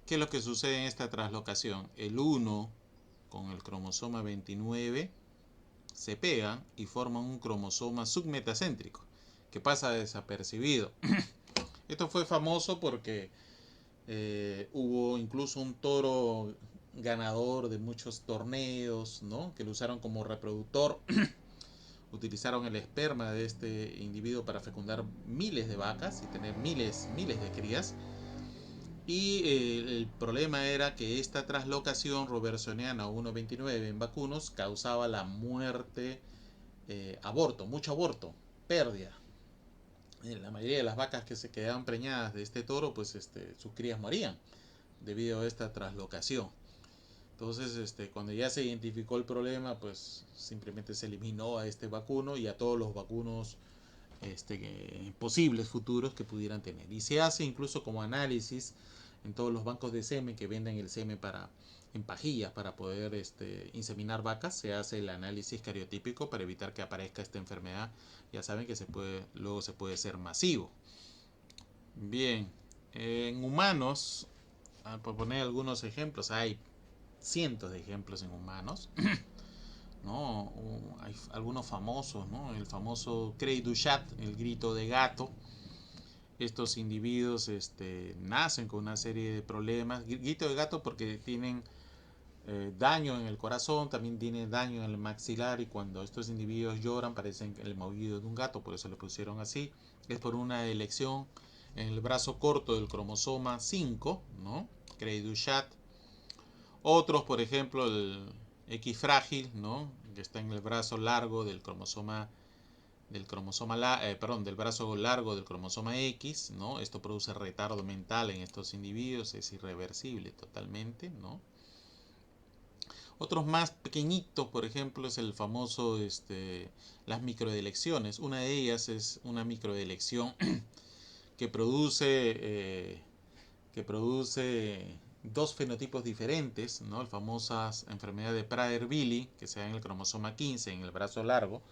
¿qué es lo que sucede en esta traslocación? El 1 con el cromosoma 29 se pegan y forman un cromosoma submetacéntrico que pasa desapercibido. Esto fue famoso porque hubo incluso un toro ganador de muchos torneos, ¿no? Que lo usaron como reproductor. Utilizaron el esperma de este individuo para fecundar miles de vacas y tener miles de crías. Y el problema era que esta traslocación robertsoniana 1.29 en vacunos causaba la muerte, aborto, mucho aborto, pérdida. La mayoría de las vacas que se quedaban preñadas de este toro, pues sus crías morían debido a esta traslocación. Entonces, cuando ya se identificó el problema, pues simplemente se eliminó a este vacuno y a todos los vacunos posibles futuros que pudieran tener. Y se hace incluso como análisis en todos los bancos de semen que venden el semen en pajillas para poder inseminar vacas. Se hace el análisis cariotípico para evitar que aparezca esta enfermedad. Ya saben que luego se puede ser masivo. Bien, en humanos, por poner algunos ejemplos, hay cientos de ejemplos en humanos. ¿No? Hay algunos famosos, ¿no? El famoso Cri du chat, el grito de gato. Estos individuos nacen con una serie de problemas. Grito de gato porque tienen daño en el corazón, también tienen daño en el maxilar, y cuando estos individuos lloran parecen el maullido de un gato, por eso le pusieron así. Es por una elección en el brazo corto del cromosoma 5, ¿no? Cri du chat. Otros, por ejemplo, el X frágil, ¿no? Que está en el brazo largo del del brazo largo del cromosoma X, ¿no? Esto produce retardo mental en estos individuos, es irreversible totalmente, ¿no? Otros más pequeñitos, por ejemplo, es el famoso las microdelecciones. Una de ellas es una microdelección que produce dos fenotipos diferentes, ¿no? La famosa enfermedad de Prader-Willi, que se da en el cromosoma 15, en el brazo largo.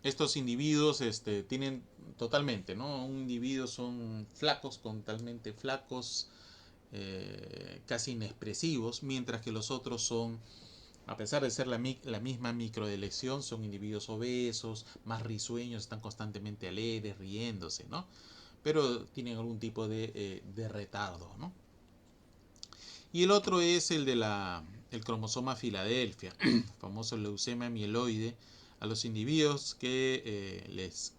Estos individuos tienen totalmente, ¿no? Un individuo son flacos, totalmente flacos, casi inexpresivos, mientras que los otros son, a pesar de ser la misma microdelección, son individuos obesos, más risueños, están constantemente alegres, riéndose, ¿no? Pero tienen algún tipo de retardo, ¿no? Y el otro es el de el cromosoma Filadelfia, famoso leucemia mieloide, a los individuos que les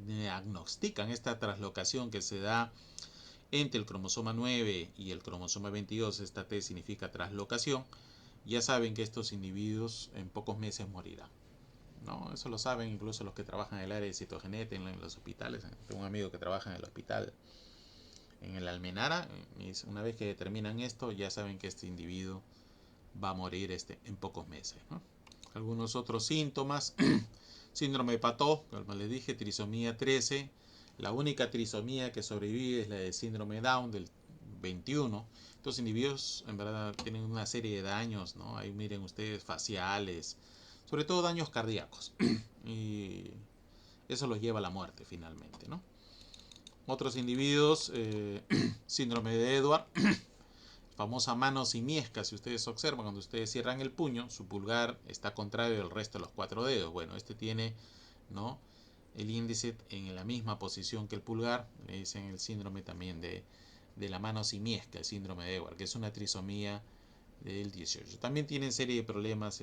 diagnostican esta traslocación que se da entre el cromosoma 9 y el cromosoma 22, esta T significa translocación, ya saben que estos individuos en pocos meses morirán, ¿no? Eso lo saben incluso los que trabajan en el área de citogenética en los hospitales. Tengo un amigo que trabaja en el hospital, en el Almenara, y una vez que determinan esto, ya saben que este individuo va a morir en pocos meses, ¿no? Algunos otros síntomas, síndrome de Patot, como les dije, trisomía 13, la única trisomía que sobrevive es la de síndrome de Down del 21. Estos individuos en verdad tienen una serie de daños, ¿no? Ahí miren ustedes, faciales, sobre todo daños cardíacos, y eso los lleva a la muerte finalmente, ¿no? Otros individuos, síndrome de Edward, famosa mano simiesca. Si ustedes observan, cuando ustedes cierran el puño, su pulgar está contrario al resto de los 4 dedos. Bueno, este tiene, ¿no?, el índice en la misma posición que el pulgar. Le dicen el síndrome también de la mano simiesca, el síndrome de Edward, que es una trisomía del 18. También tienen serie de problemas,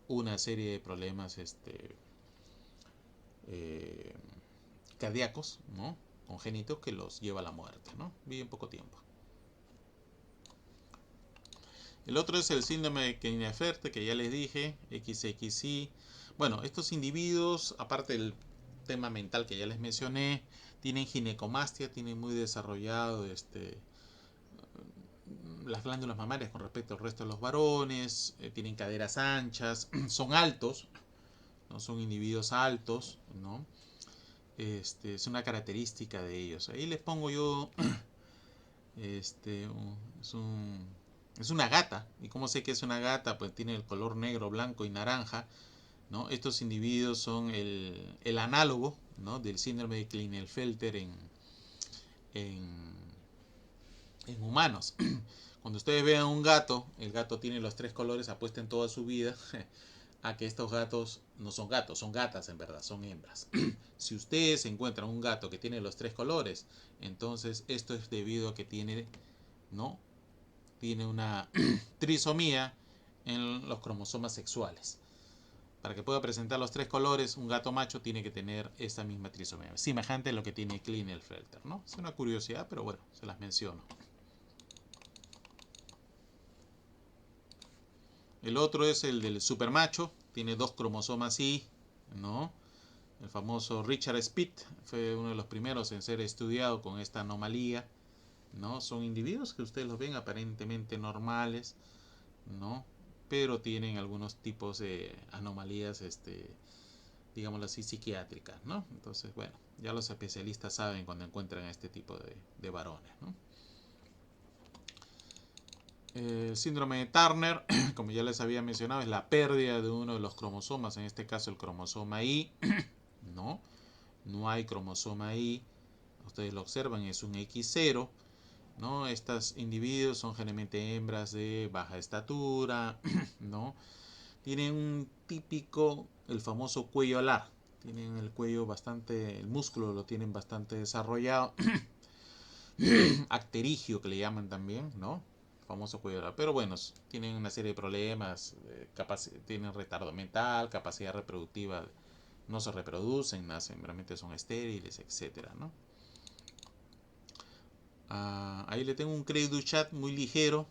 una serie de problemas cardíacos, ¿no?, congénitos, que los lleva a la muerte, ¿no? Viven poco tiempo. El otro es el síndrome de Klinefelter, que ya les dije, XXI. Bueno, estos individuos, aparte del tema mental que ya les mencioné, tienen ginecomastia, tienen muy desarrollado las glándulas mamarias con respecto al resto de los varones, tienen caderas anchas, son altos, ¿no? Son individuos altos, ¿no? Es una característica de ellos. Ahí les pongo yo, es una gata. ¿Y cómo sé que es una gata? Pues tiene el color negro, blanco y naranja, ¿no? Estos individuos son el análogo, ¿no?, del síndrome de Klinefelter en humanos. Cuando ustedes vean un gato, el gato tiene los 3 colores, apuesten toda su vida a que estos gatos no son gatos, son gatas en verdad, son hembras. Si ustedes encuentran un gato que tiene los 3 colores, entonces esto es debido a que tiene, ¿no?, tiene una trisomía en los cromosomas sexuales. Para que pueda presentar los 3 colores, un gato macho tiene que tener esta misma trisomía, semejante a lo que tiene Klinefelter, ¿no? Es una curiosidad, pero bueno, se las menciono. El otro es el del supermacho, tiene 2 cromosomas Y, ¿no? El famoso Richard Spitt fue uno de los primeros en ser estudiado con esta anomalía, ¿no? Son individuos que ustedes los ven aparentemente normales, ¿no?, pero tienen algunos tipos de anomalías, digámoslo así, psiquiátricas, ¿no? Entonces, bueno, ya los especialistas saben cuando encuentran este tipo de varones, ¿no? El síndrome de Turner, como ya les había mencionado, es la pérdida de uno de los cromosomas, en este caso el cromosoma Y, ¿no? No hay cromosoma Y, ustedes lo observan, es un X0, ¿no? Estos individuos son generalmente hembras de baja estatura, ¿no? Tienen un típico, el famoso cuello alar. Tienen el cuello bastante, el músculo lo tienen bastante desarrollado. Acterigio, que le llaman también, ¿no? Famoso cuello alar. Pero bueno, tienen una serie de problemas, tienen retardo mental, capacidad reproductiva, no se reproducen, nacen, realmente son estériles, etcétera, ¿no? Ahí le tengo un Cri du Chat muy ligero.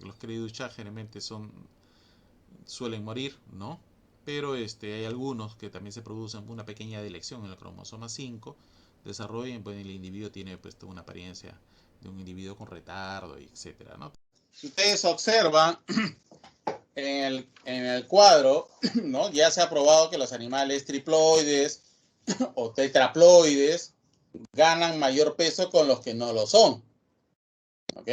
Los Cri du Chat generalmente suelen morir, ¿no? Pero hay algunos que también se producen una pequeña delección en el cromosoma 5, desarrollan, pues el individuo tiene pues una apariencia de un individuo con retardo, etcétera, ¿no? Si ustedes observan en el cuadro, ¿no?, ya se ha probado que los animales triploides o tetraploides ganan mayor peso con los que no lo son. ¿Ok?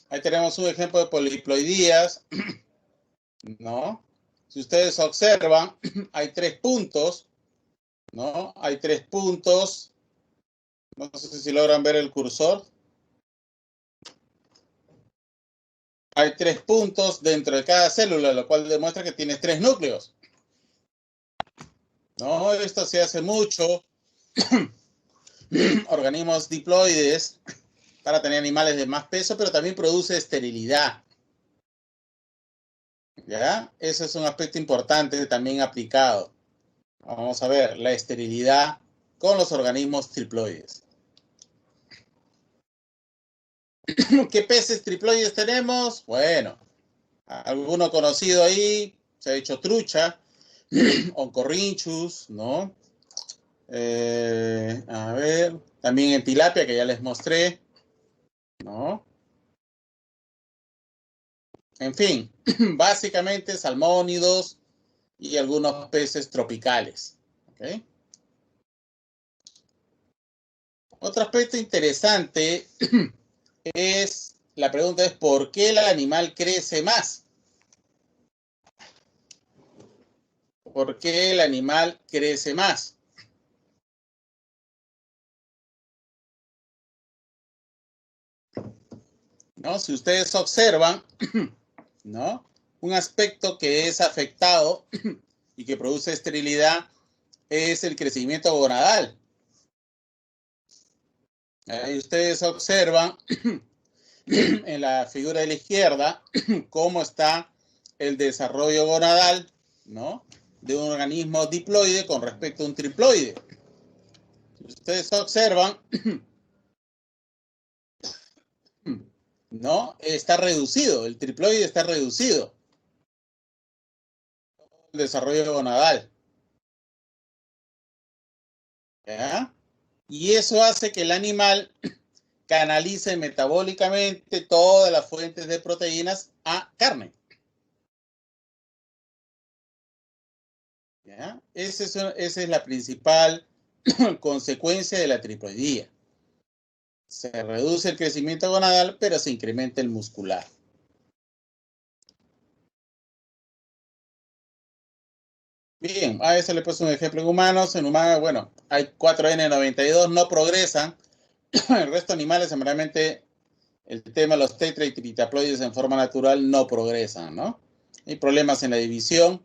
Ahí tenemos un ejemplo de poliploidías, ¿no? Si ustedes observan, hay 3 puntos, ¿no? Hay 3 puntos. No sé si logran ver el cursor. Hay 3 puntos dentro de cada célula, lo cual demuestra que tiene 3 núcleos. ¿No? Esto se hace mucho. Organismos diploides para tener animales de más peso, pero también produce esterilidad. ¿Ya? Ese es un aspecto importante también aplicado. Vamos a ver, la esterilidad con los organismos triploides. ¿Qué peces triploides tenemos? Bueno, alguno conocido ahí, se ha hecho trucha, Oncorhynchus, ¿no? A ver, también en tilapia, que ya les mostré, ¿no? En fin, básicamente salmónidos y algunos peces tropicales, ¿ok? Otro aspecto interesante es, la pregunta es, ¿por qué el animal crece más? ¿Por qué el animal crece más? ¿No? Si ustedes observan, ¿no? Un aspecto que es afectado y que produce esterilidad es el crecimiento gonadal. Ahí ustedes observan en la figura de la izquierda cómo está el desarrollo gonadal, ¿no? De un organismo diploide con respecto a un triploide. Si ustedes observan, ¿no? Está reducido, el triploide está reducido. El desarrollo gonadal. ¿Ya? Y eso hace que el animal canalice metabólicamente todas las fuentes de proteínas a carne. ¿Ya? Esa es la principal consecuencia de la triploidía. Se reduce el crecimiento gonadal, pero se incrementa el muscular. Bien, a eso le puse un ejemplo en humanos. En humanos, bueno, hay 4N92, no progresan. El resto de animales, seguramente, el tema de los tetra y triploides en forma natural no progresan, ¿no? Hay problemas en la división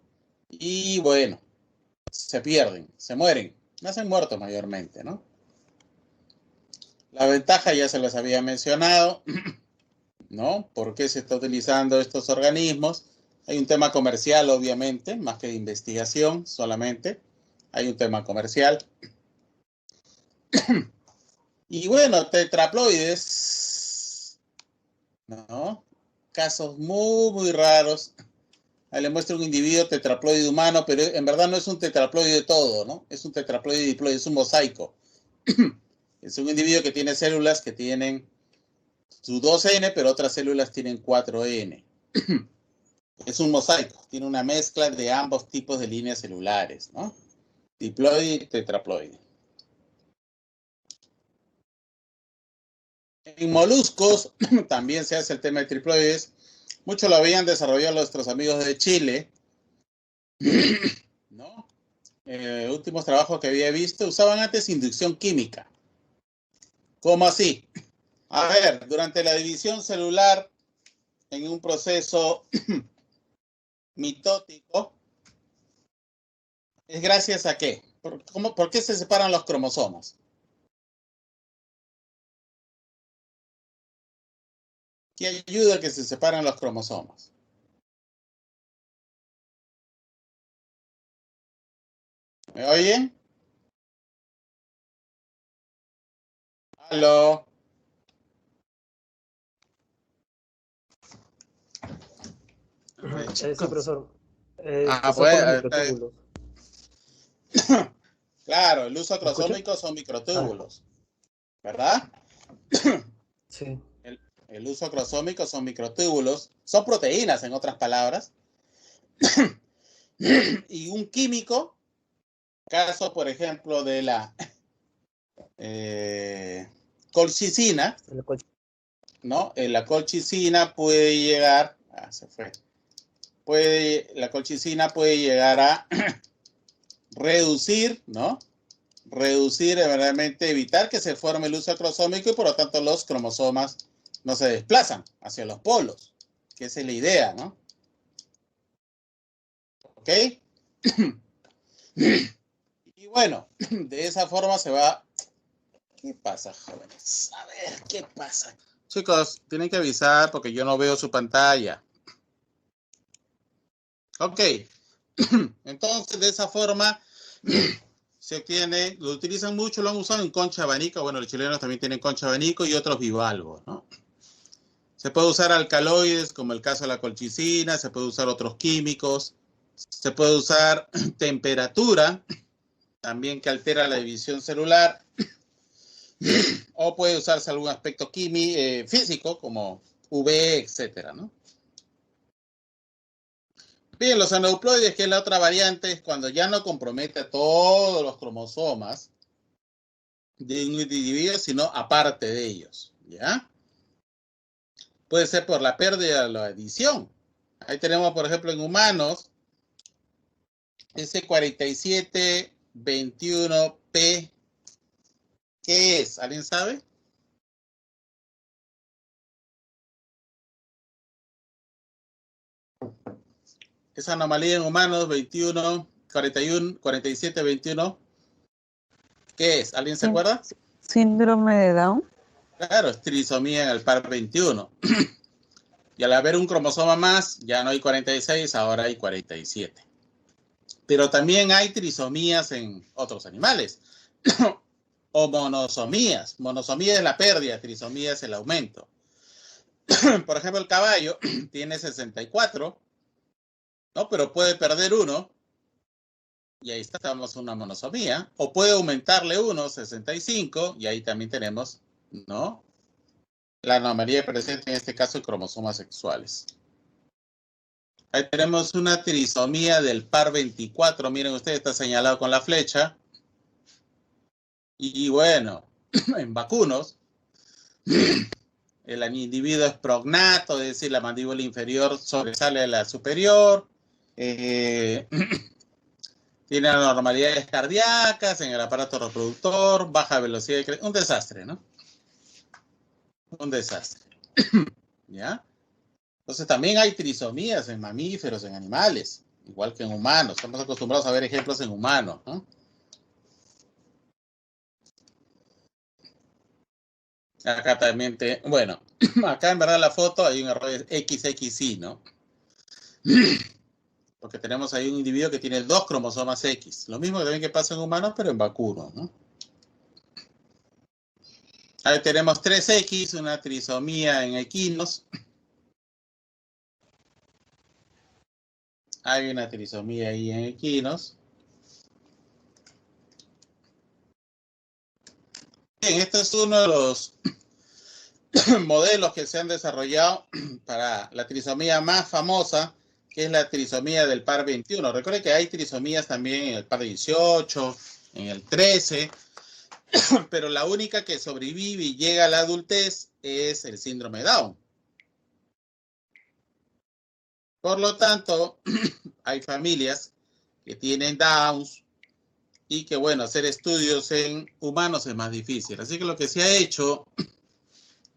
y, bueno, se pierden, se mueren. Nacen muertos mayormente, ¿no? La ventaja ya se las había mencionado, ¿no? ¿Por qué se está utilizando estos organismos? Hay un tema comercial, obviamente, más que de investigación solamente. Hay un tema comercial. Y bueno, tetraploides, ¿no? Casos muy, muy raros. Ahí le muestro un individuo tetraploide humano, pero en verdad no es un tetraploide todo, ¿no? Es un tetraploide diploide, es un mosaico. Es un individuo que tiene células que tienen su 2N, pero otras células tienen 4N. Es un mosaico, tiene una mezcla de ambos tipos de líneas celulares, ¿no? Diploide y tetraploide. En moluscos también se hace el tema de triploides. Muchos lo habían desarrollado nuestros amigos de Chile, ¿no? Últimos trabajos que había visto usaban antes inducción química. ¿Cómo así? A ver, durante la división celular, en un proceso mitótico, ¿es gracias a qué? ¿Por qué se separan los cromosomas? ¿Qué ayuda a que se separan los cromosomas? ¿Me oyen? ¿Aló? Sí, profesor. Ah, Son por los pues, microtúbulos. claro, el uso ¿Me escucha? acrosómico son microtúbulos, ¿verdad? Sí. El uso acrosómico son microtúbulos, son proteínas, en otras palabras. Y un químico, caso, por ejemplo, de la colchicina, ¿no? La colchicina puede llegar, se fue. La colchicina puede llegar a reducir, ¿no? Reducir, realmente evitar que se forme el uso acrosómico y por lo tanto los cromosomas no se desplazan hacia los polos, que esa es la idea, ¿no? ¿Ok? Y bueno, de esa forma se va. ¿Qué pasa, jóvenes? A ver, ¿qué pasa? Chicos, tienen que avisar porque yo no veo su pantalla. Ok. Entonces, de esa forma se obtiene, lo utilizan mucho, lo han usado en concha abanico. Bueno, los chilenos también tienen concha abanico y otros bivalvos, ¿no? Se puede usar alcaloides, como el caso de la colchicina, se puede usar otros químicos, se puede usar temperatura, también que altera la división celular, o puede usarse algún aspecto físico, como UV, etcétera, ¿no? Bien, los aneuploides, que es la otra variante, es cuando ya no compromete todos los cromosomas de un individuo, sino aparte de ellos, ¿ya? Puede ser por la pérdida de la edición. Ahí tenemos, por ejemplo, en humanos, ese 4721P, ¿qué es? ¿Alguien sabe? Esa anomalía en humanos, 4721, ¿qué es? ¿Alguien se acuerda? Síndrome de Down. Claro, es trisomía en el par 21. Y al haber un cromosoma más, ya no hay 46, ahora hay 47. Pero también hay trisomías en otros animales. O monosomías. Monosomía es la pérdida, trisomía es el aumento. Por ejemplo, el caballo tiene 64, ¿no? Pero puede perder uno, y ahí estamos una monosomía. O puede aumentarle uno, 65, y ahí también tenemos, ¿no? La anomalía presente en este caso en cromosomas sexuales. Ahí tenemos una trisomía del par 24. Miren ustedes, está señalado con la flecha. Y bueno, en vacunos, el individuo es prognato, es decir, la mandíbula inferior sobresale de la superior. Tiene anormalidades cardíacas en el aparato reproductor, baja velocidad de crecimiento. Un desastre, ¿no? Un desastre. ¿Ya? Entonces también hay trisomías en mamíferos, en animales, igual que en humanos. Estamos acostumbrados a ver ejemplos en humanos, ¿no? Acá también bueno, acá en verdad la foto hay un error XXY, ¿no? Porque tenemos ahí un individuo que tiene 2 cromosomas X. Lo mismo también que pasa en humanos, pero en vacunos, ¿no? Ahí tenemos 3X, una trisomía en equinos. Hay una trisomía ahí en equinos. Bien, este es uno de los modelos que se han desarrollado para la trisomía más famosa, que es la trisomía del par 21. Recuerden que hay trisomías también en el par 18, en el 13, pero la única que sobrevive y llega a la adultez es el síndrome de Down. Por lo tanto, hay familias que tienen Downs y que, bueno, hacer estudios en humanos es más difícil. Así que lo que se ha hecho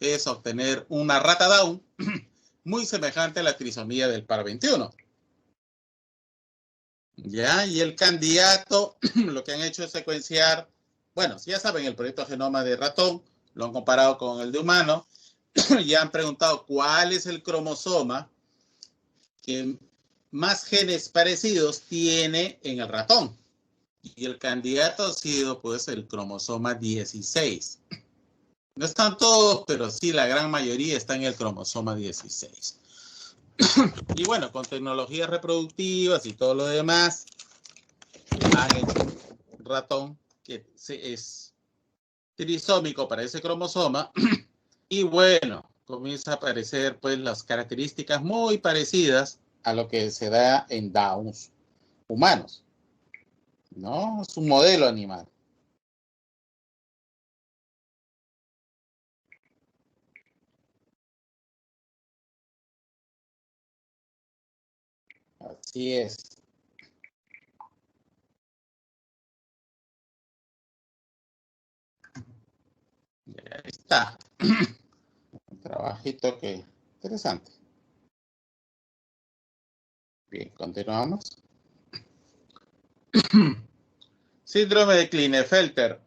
es obtener una rata Down muy semejante a la trisomía del par 21. ¿Ya? Y el candidato, lo que han hecho es secuenciar, bueno, ya saben, el proyecto Genoma de ratón, lo han comparado con el de humano, y han preguntado cuál es el cromosoma que más genes parecidos tiene en el ratón. Y el candidato ha sido, pues, el cromosoma 16. No están todos, pero sí, la gran mayoría está en el cromosoma 16. Y bueno, con tecnologías reproductivas y todo lo demás, han hecho un ratón que es trisómico para ese cromosoma. Y bueno, comienza a aparecer, pues, las características muy parecidas a lo que se da en Downs humanos, ¿no? Es un modelo animal. Así es. Ahí está. Un trabajito que interesante. Bien, continuamos. Síndrome de Klinefelter.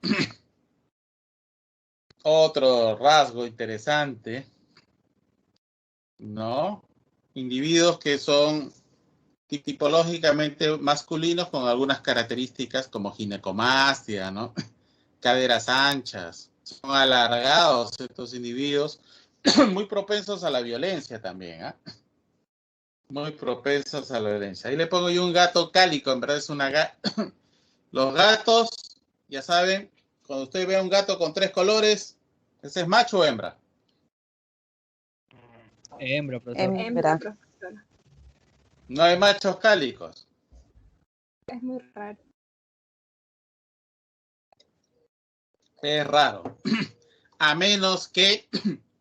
Otro rasgo interesante, ¿no? Individuos que tipológicamente masculinos con algunas características como ginecomastia, ¿no? Caderas anchas. Son alargados estos individuos, muy propensos a la violencia también, ¿eh? Muy propensos a la violencia. Ahí le pongo yo un gato cálico, en verdad es una gata. Los gatos, ya saben, cuando usted ve a un gato con 3 colores, ¿ese es macho o hembra? Hembra, profesor. Hembra. Profesora. No hay machos cálicos. Es muy raro. Es raro. A menos que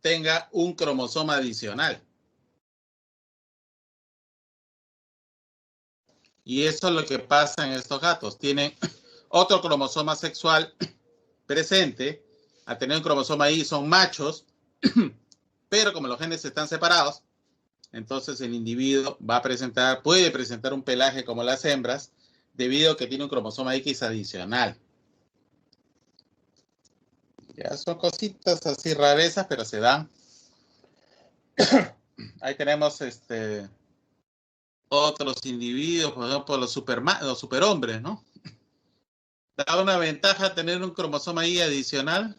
tenga un cromosoma adicional. Y eso es lo que pasa en estos gatos. Tienen otro cromosoma sexual presente. Al tener un cromosoma ahí son machos, pero como los genes están separados, entonces el individuo puede presentar un pelaje como las hembras, debido a que tiene un cromosoma X adicional. Ya son cositas así rarezas, pero se dan. Ahí tenemos otros individuos, por ejemplo, los superhombres, ¿no? ¿Da una ventaja tener un cromosoma Y adicional?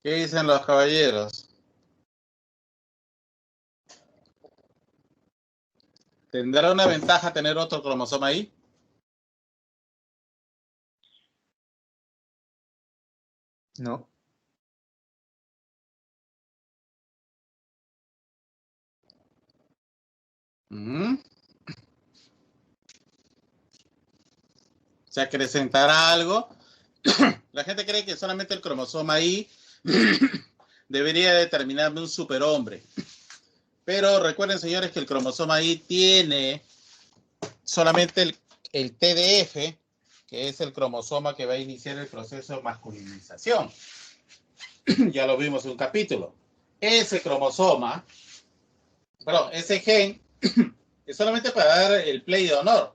¿Qué dicen los caballeros? ¿Tendrá una ventaja tener otro cromosoma Y? No. ¿Se acrecentará algo? La gente cree que solamente el cromosoma Y debería determinarme un superhombre. Pero recuerden, señores, que el cromosoma Y tiene solamente el TDF, que es el cromosoma que va a iniciar el proceso de masculinización. Ya lo vimos en un capítulo. Ese cromosoma, ese gen, es solamente para dar el play de honor,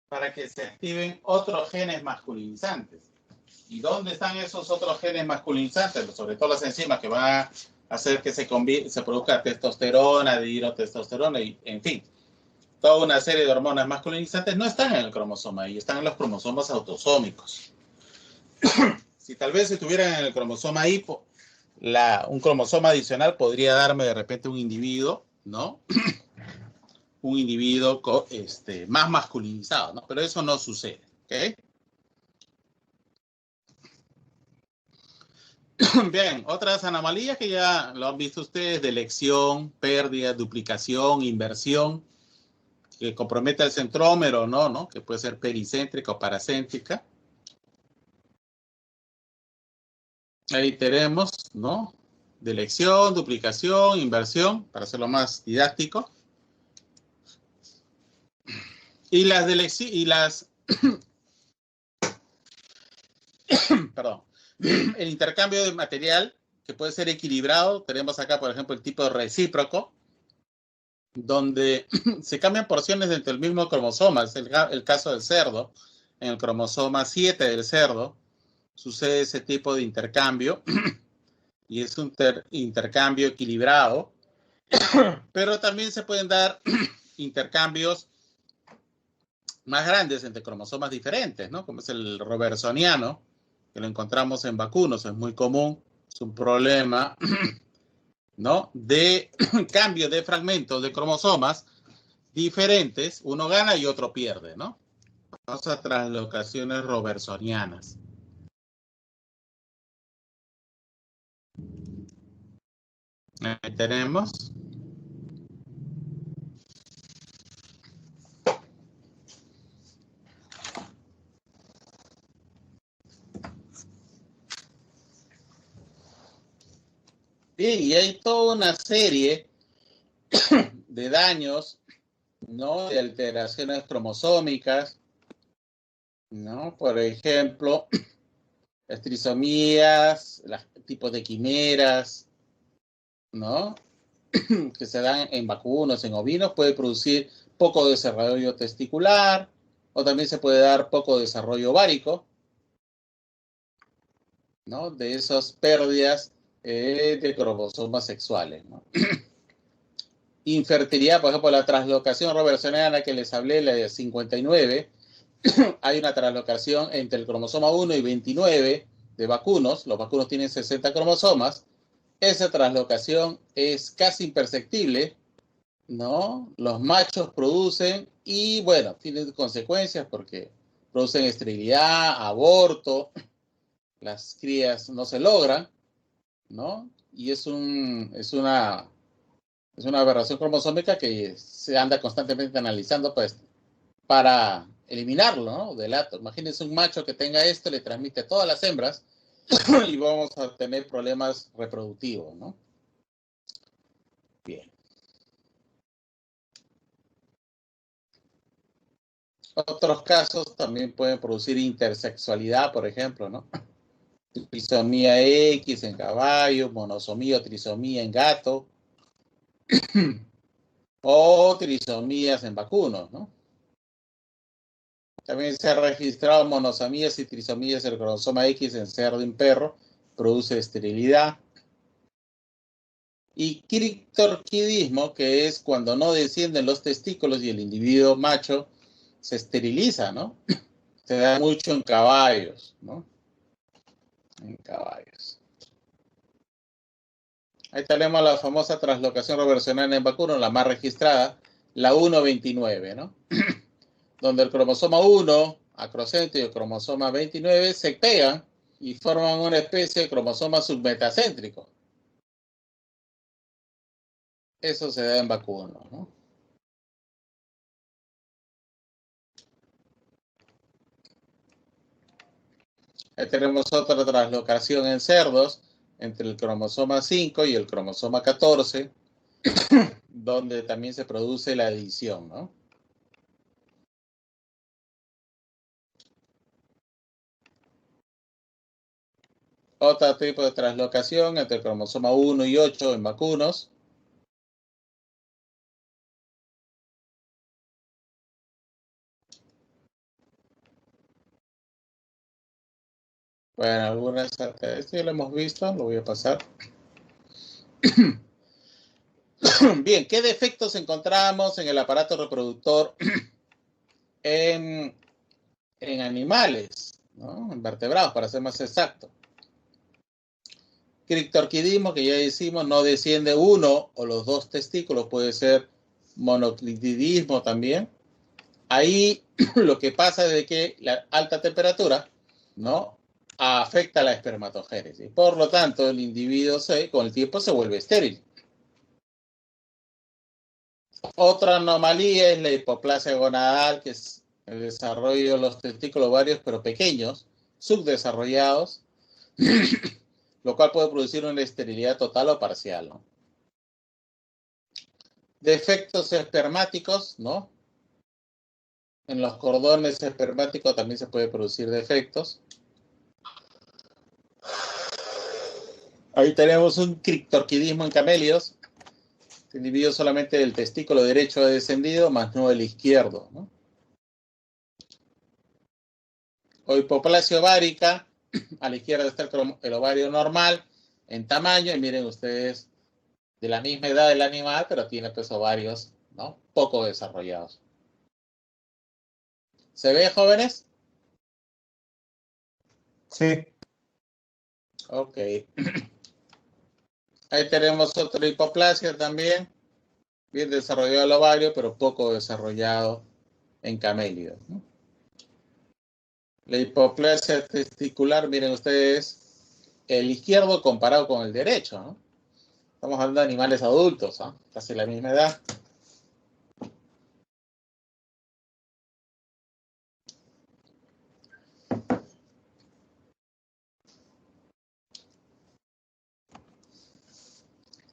para que se activen otros genes masculinizantes. ¿Y dónde están esos otros genes masculinizantes? Sobre todo las enzimas que van a hacer que se produzca testosterona, dihidrotestosterona, y en fin, toda una serie de hormonas masculinizantes no están en el cromosoma Y, están en los cromosomas autosómicos. Si tal vez estuvieran en el cromosoma Y, un cromosoma adicional podría darme de repente un individuo, ¿no? Un individuo más masculinizado, ¿no? Pero eso no sucede, ¿ok? Bien, otras anomalías que ya lo han visto ustedes: delección, pérdida, duplicación, inversión, que compromete al centrómero, ¿no? Que puede ser pericéntrica o paracéntrica. Ahí tenemos, ¿no? Delección, duplicación, inversión, para hacerlo más didáctico. Y perdón. El intercambio de material, que puede ser equilibrado. Tenemos acá, por ejemplo, el tipo recíproco, donde se cambian porciones dentro del mismo cromosoma. Es el caso del cerdo. En el cromosoma 7 del cerdo sucede ese tipo de intercambio, y es un intercambio equilibrado. Pero también se pueden dar intercambios más grandes entre cromosomas diferentes, ¿no? Como es el robertsoniano, que lo encontramos en vacunos, es muy común, es un problema, ¿no? De cambio de fragmentos de cromosomas diferentes, uno gana y otro pierde, ¿no? Vamos a translocaciones robertsonianas. Ahí tenemos. Y hay toda una serie de daños, ¿no? De alteraciones cromosómicas, ¿no? Por ejemplo, las trisomías, los tipos de quimeras, ¿no? Que se dan en vacunos, en ovinos, puede producir poco desarrollo testicular, o también se puede dar poco desarrollo ovárico, ¿no? De esas pérdidas de cromosomas sexuales, ¿no? infertilidad, por ejemplo, la translocación robertsoniana que les hablé, la de 59, hay una translocación entre el cromosoma 1 y 29 de vacunos. Los vacunos tienen 60 cromosomas. Esa translocación es casi imperceptible, ¿no? Los machos producen y, bueno, tienen consecuencias porque producen esterilidad, aborto, las crías no se logran, ¿no? Y es una aberración cromosómica que se anda constantemente analizando pues, para eliminarlo, ¿no? Del átomo. Imagínense un macho que tenga esto, le transmite a todas las hembras y vamos a tener problemas reproductivos, ¿no? Bien. Otros casos también pueden producir intersexualidad, por ejemplo, ¿no? Trisomía X en caballo, monosomía o trisomía en gato, o trisomías en vacunos, ¿no? También se ha registrado monosomías y trisomías del cromosoma X en cerdo y en perro, produce esterilidad. Y criptorquidismo, que es cuando no descienden los testículos y el individuo macho se esteriliza, ¿no? Se da mucho en caballos, ¿no? En caballos. Ahí tenemos la famosa translocación robertsoniana en vacuno, la más registrada, la 129, ¿no? Donde el cromosoma 1, acrocéntrico, y el cromosoma 29 se pegan y forman una especie de cromosoma submetacéntrico. Eso se da en vacuno, ¿no? Ahí tenemos otra translocación en cerdos entre el cromosoma 5 y el cromosoma 14, donde también se produce la edición, ¿no? Otro tipo de translocación entre el cromosoma 1 y 8 en vacunos. Bueno, algunas, esto ya lo hemos visto, lo voy a pasar. Bien, ¿qué defectos encontramos en el aparato reproductor en animales, ¿no? En vertebrados, para ser más exacto? Criptorquidismo, que ya decimos, no desciende uno o los dos testículos, puede ser monoclitidismo también. Ahí lo que pasa es que la alta temperatura, ¿no?, afecta la espermatogénesis. Por lo tanto, el individuo con el tiempo se vuelve estéril. Otra anomalía es la hipoplasia gonadal, que es el desarrollo de los testículos ovarios, pero pequeños, subdesarrollados, lo cual puede producir una esterilidad total o parcial, ¿no? Defectos espermáticos, ¿no? En los cordones espermáticos también se puede producir defectos. Ahí tenemos un criptorquidismo en camélidos. El individuo solamente el testículo derecho ha descendido, más no el izquierdo, ¿no? O hipoplasia ovárica, a la izquierda está el ovario normal en tamaño, y miren ustedes, de la misma edad del animal, pero tiene pues ovarios, ¿no?, poco desarrollados. ¿Se ve, jóvenes? Sí. Ok. Ahí tenemos otra hipoplasia también, bien desarrollado el ovario, pero poco desarrollado en camélidos, ¿no? La hipoplasia testicular, miren ustedes, el izquierdo comparado con el derecho, ¿no? Estamos hablando de animales adultos, ¿no? Casi la misma edad.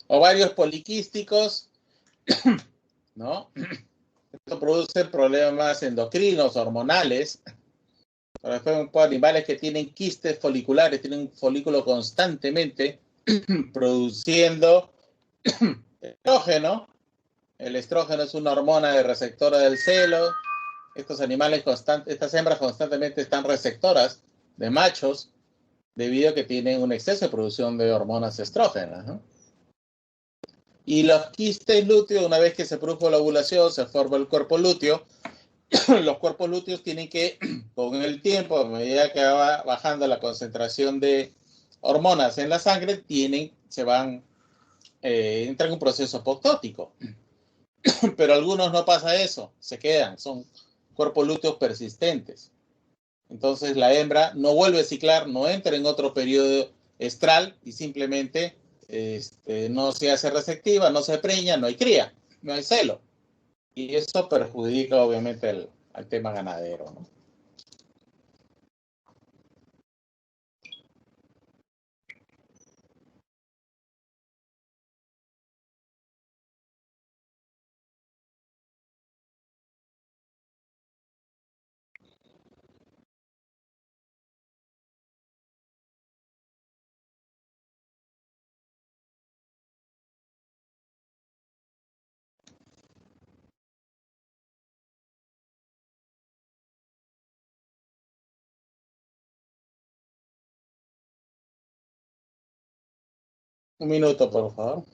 Ovarios poliquísticos, ¿no? Esto produce problemas endocrinos, hormonales. Por ejemplo, animales que tienen quistes foliculares, tienen un folículo constantemente produciendo estrógeno. El estrógeno es una hormona receptora del celo. Estos animales estas hembras constantemente están receptoras de machos debido a que tienen un exceso de producción de hormonas estrógenas, ¿no? Y los quistes lúteos, una vez que se produjo la ovulación, se forma el cuerpo lúteo. Los cuerpos lúteos tienen que, con el tiempo, a medida que va bajando la concentración de hormonas en la sangre, entran en un proceso apoptótico. Pero algunos no pasa eso, se quedan, son cuerpos lúteos persistentes. Entonces la hembra no vuelve a ciclar, no entra en otro periodo estral y simplemente no se hace receptiva, no se preña, no hay cría, no hay celo. Y eso perjudica obviamente al tema ganadero, ¿no? Un minuto, por favor.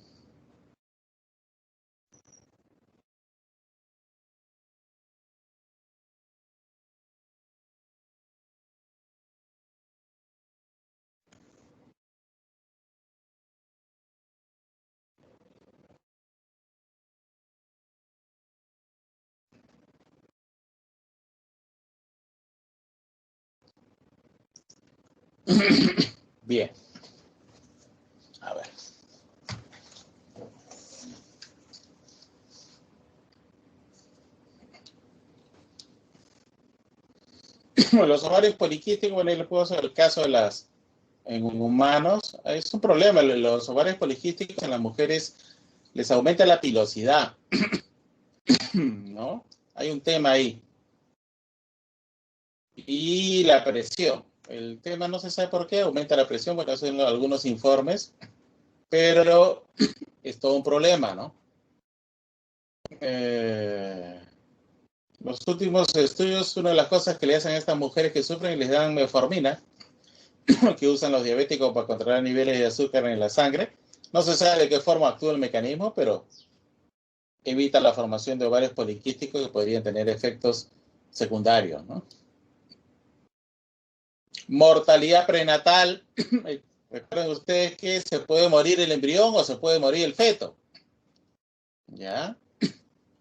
Bien. A ver. Los ovarios poliquísticos, bueno, les puedo hacer el caso en humanos. Es un problema. Los ovarios poliquísticos en las mujeres les aumenta la pilosidad, ¿no? Hay un tema ahí. Y la presión. El tema no se sabe por qué, aumenta la presión, bueno, hacen algunos informes, pero es todo un problema, ¿no? Los últimos estudios, una de las cosas que le hacen a estas mujeres que sufren, les dan metformina, que usan los diabéticos para controlar niveles de azúcar en la sangre. No se sabe de qué forma actúa el mecanismo, pero evita la formación de ovarios poliquísticos que podrían tener efectos secundarios, ¿no? Mortalidad prenatal. Recuerden ustedes que se puede morir el embrión o se puede morir el feto. ¿Ya?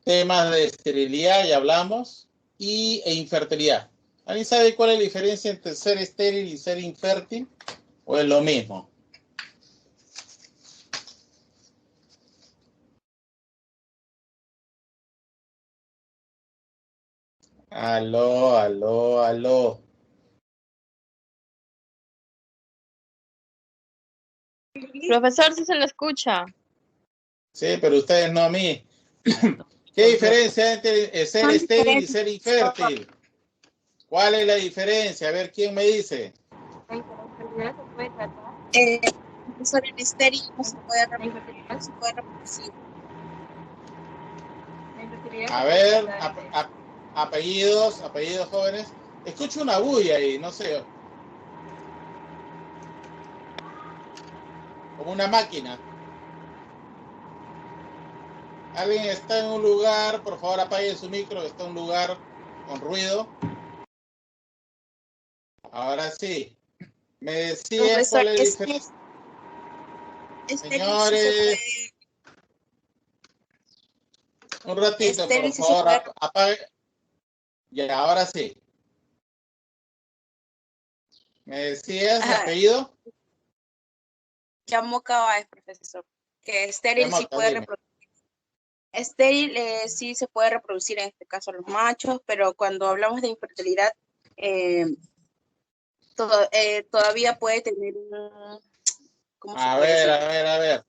Temas de esterilidad, ya hablamos, e infertilidad. ¿Alguien sabe cuál es la diferencia entre ser estéril y ser infértil? ¿O es lo mismo? Aló, aló, aló. Profesor, si se lo escucha. Sí, pero ustedes no a mí. ¿Qué diferencia entre ser estéril y ser infértil? ¿Cuál es la diferencia? A ver, ¿quién me dice? La infertilidad se puede tratar. Profesor, el estéril no se puede reproducir, no se puede reproducir. La infertilidad A se puede ver, tratar. apellidos jóvenes. Escucho una bulla ahí, no sé. Como una máquina. Alguien está en un lugar, por favor apague su micro, está en un lugar con ruido. Ahora sí. Me decía cuál es la diferencia. Señores, un ratito, por favor, apague. Ya, ahora sí. ¿Me decías apellido? Llamo Cabáez, profesor. Que estéril sí puede reproducir. Estéril sí se puede reproducir, en este caso los machos, pero cuando hablamos de infertilidad, todavía puede tener un... A ver.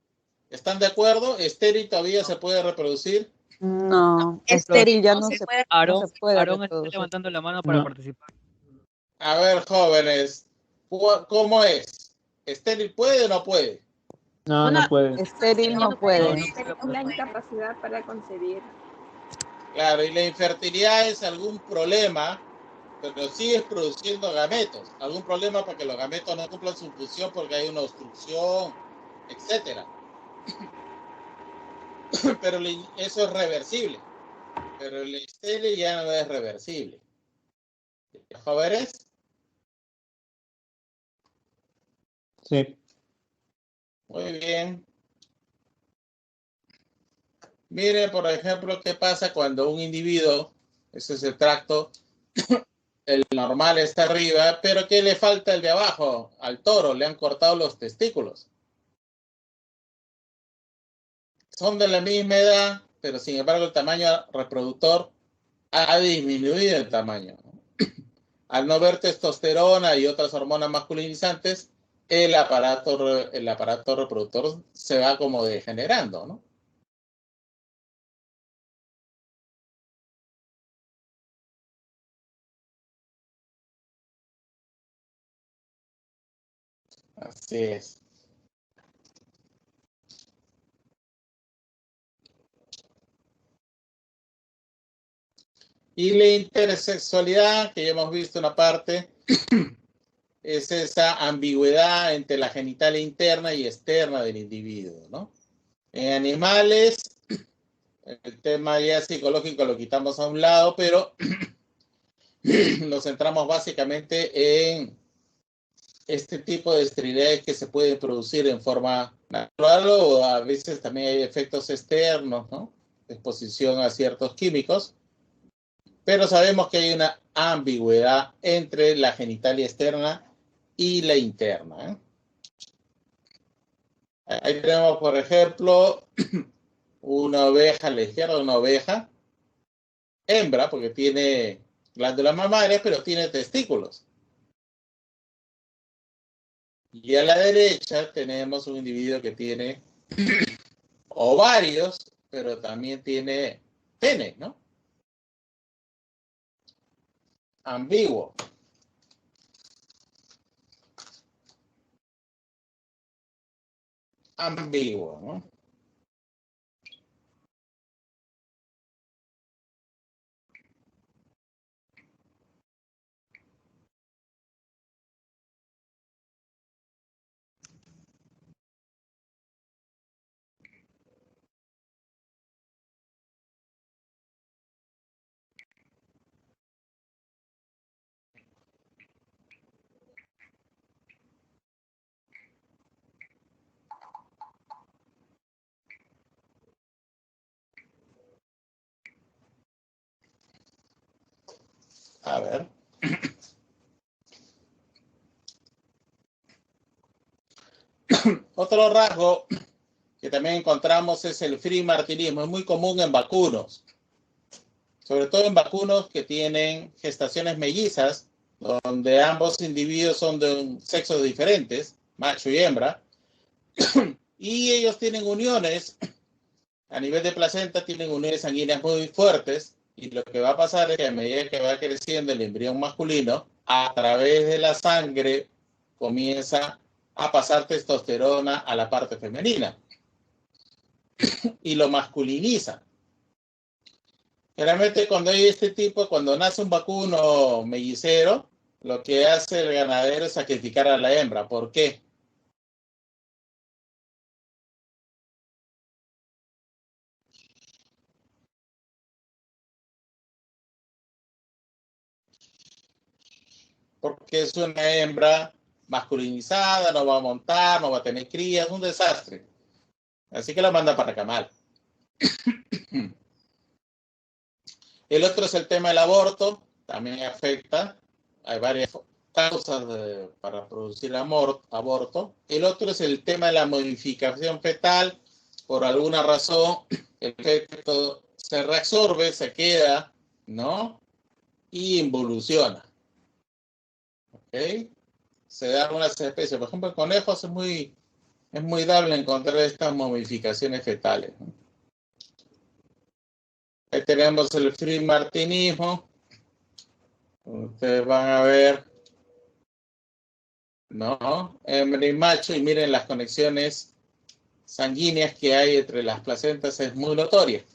¿Están de acuerdo? ¿Estéril todavía se puede reproducir? No, estéril ya no se puede Aarón está reproducir. levantando la mano para participar. A ver, jóvenes, ¿cómo es? ¿Estéril puede o no puede? No, no puede. Estéril no puede. Una incapacidad para concebir. Claro, y la infertilidad es algún problema, pero sigues produciendo gametos. Algún problema para que los gametos no cumplan su función porque hay una obstrucción, etcétera. Pero eso es reversible. Pero el estéril ya no es reversible. ¿Jóvenes? Sí. Muy bien. Mire, por ejemplo, qué pasa cuando un individuo, ese es el tracto, el normal está arriba, pero ¿qué le falta el de abajo? Al toro le han cortado los testículos. Son de la misma edad, pero sin embargo el tamaño reproductor ha disminuido el tamaño. Al no ver testosterona y otras hormonas masculinizantes, el aparato reproductor se va como degenerando, ¿no? Así es. Y la intersexualidad, que ya hemos visto una parte, es esa ambigüedad entre la genitalia interna y externa del individuo, ¿no? En animales, el tema ya psicológico lo quitamos a un lado, pero nos centramos básicamente en este tipo de esterilidades que se pueden producir en forma natural o a veces también hay efectos externos, ¿no? Exposición a ciertos químicos. Pero sabemos que hay una ambigüedad entre la genitalia externa y la interna, ¿eh? Ahí tenemos, por ejemplo, una oveja a la izquierda, una oveja hembra, porque tiene glándulas mamarias, pero tiene testículos. Y a la derecha tenemos un individuo que tiene ovarios, pero también tiene pene, ¿no? Ambiguo. Ambiguo, ¿no? A ver. Otro rasgo que también encontramos es el free-martinismo. Es muy común en vacunos, sobre todo en vacunos que tienen gestaciones mellizas, donde ambos individuos son de sexos diferentes, macho y hembra, y ellos tienen uniones, a nivel de placenta tienen uniones sanguíneas muy fuertes, y lo que va a pasar es que a medida que va creciendo el embrión masculino, a través de la sangre comienza a pasar testosterona a la parte femenina y lo masculiniza. Generalmente cuando hay este tipo, cuando nace un vacuno mellicero, lo que hace el ganadero es sacrificar a la hembra. ¿Por qué? Porque es una hembra masculinizada, no va a montar, no va a tener crías, es un desastre. Así que la manda para Camal. El otro es el tema del aborto, también afecta. Hay varias causas para producir aborto. El otro es el tema de la modificación fetal. Por alguna razón, el feto se reabsorbe, se queda, ¿no? Y involuciona. ¿Ok? Se dan unas especies. Por ejemplo, en conejos es muy dable encontrar estas modificaciones fetales, ¿no? Ahí tenemos el free-martinismo. Ustedes van a ver, ¿no? Hembra y macho, y miren las conexiones sanguíneas que hay entre las placentas, es muy notoria.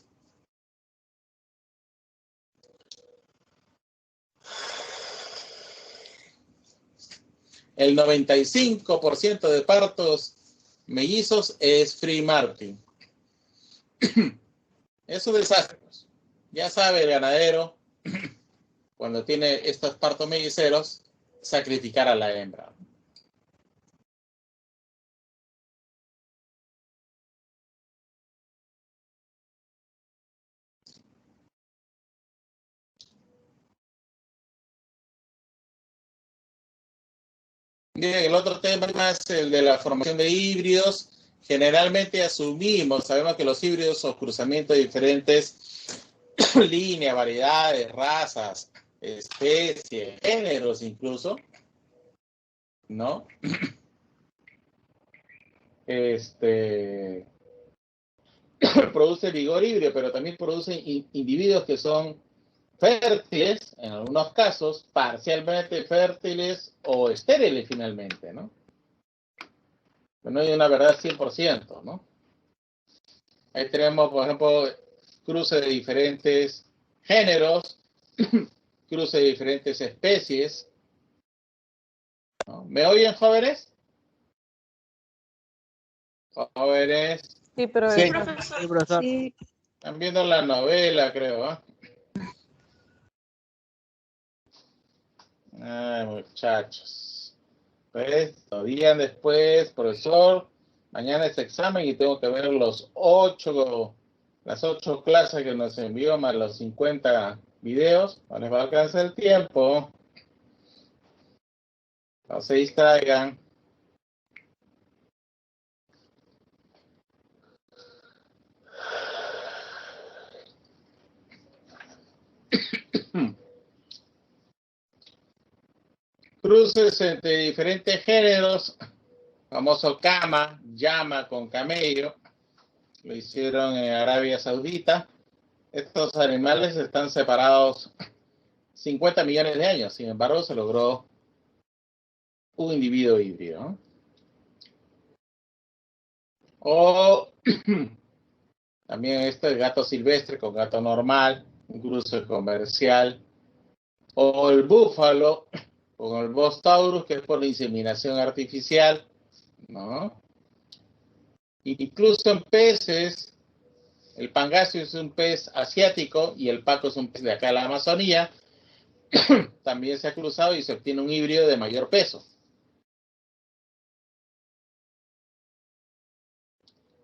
El 95% de partos mellizos es free-martin. Es un desastre. Pues. Ya sabe el ganadero, cuando tiene estos partos melliceros, sacrificar a la hembra. Bien, el otro tema es el de la formación de híbridos. Generalmente asumimos, sabemos que los híbridos son cruzamientos de diferentes líneas, variedades, razas, especies, géneros incluso, ¿no? Produce vigor híbrido, pero también produce individuos que son fértiles, en algunos casos, parcialmente fértiles o estériles finalmente, ¿no? No hay una verdad 100%, ¿no? Ahí tenemos, por ejemplo, cruces de diferentes géneros, cruces de diferentes especies. ¿No? ¿Me oyen, jóvenes? Jóvenes. Sí, pero Sí, profesor. Sí. Están viendo la novela, creo, ¿eh? Ay, muchachos. Pues, días después, profesor, mañana es examen y tengo que ver las 8 clases que nos envió, más los 50 videos. No les va a alcanzar el tiempo. No se distraigan. Cruces entre diferentes géneros, famoso cama, llama con camello, lo hicieron en Arabia Saudita. Estos animales están separados 50 millones de años, sin embargo se logró un individuo híbrido, ¿no? O también este el gato silvestre con gato normal, un cruce comercial, o el búfalo con el Bos taurus, que es por la inseminación artificial, ¿no? Incluso en peces, el pangasio es un pez asiático y el paco es un pez de acá de la Amazonía, también se ha cruzado y se obtiene un híbrido de mayor peso.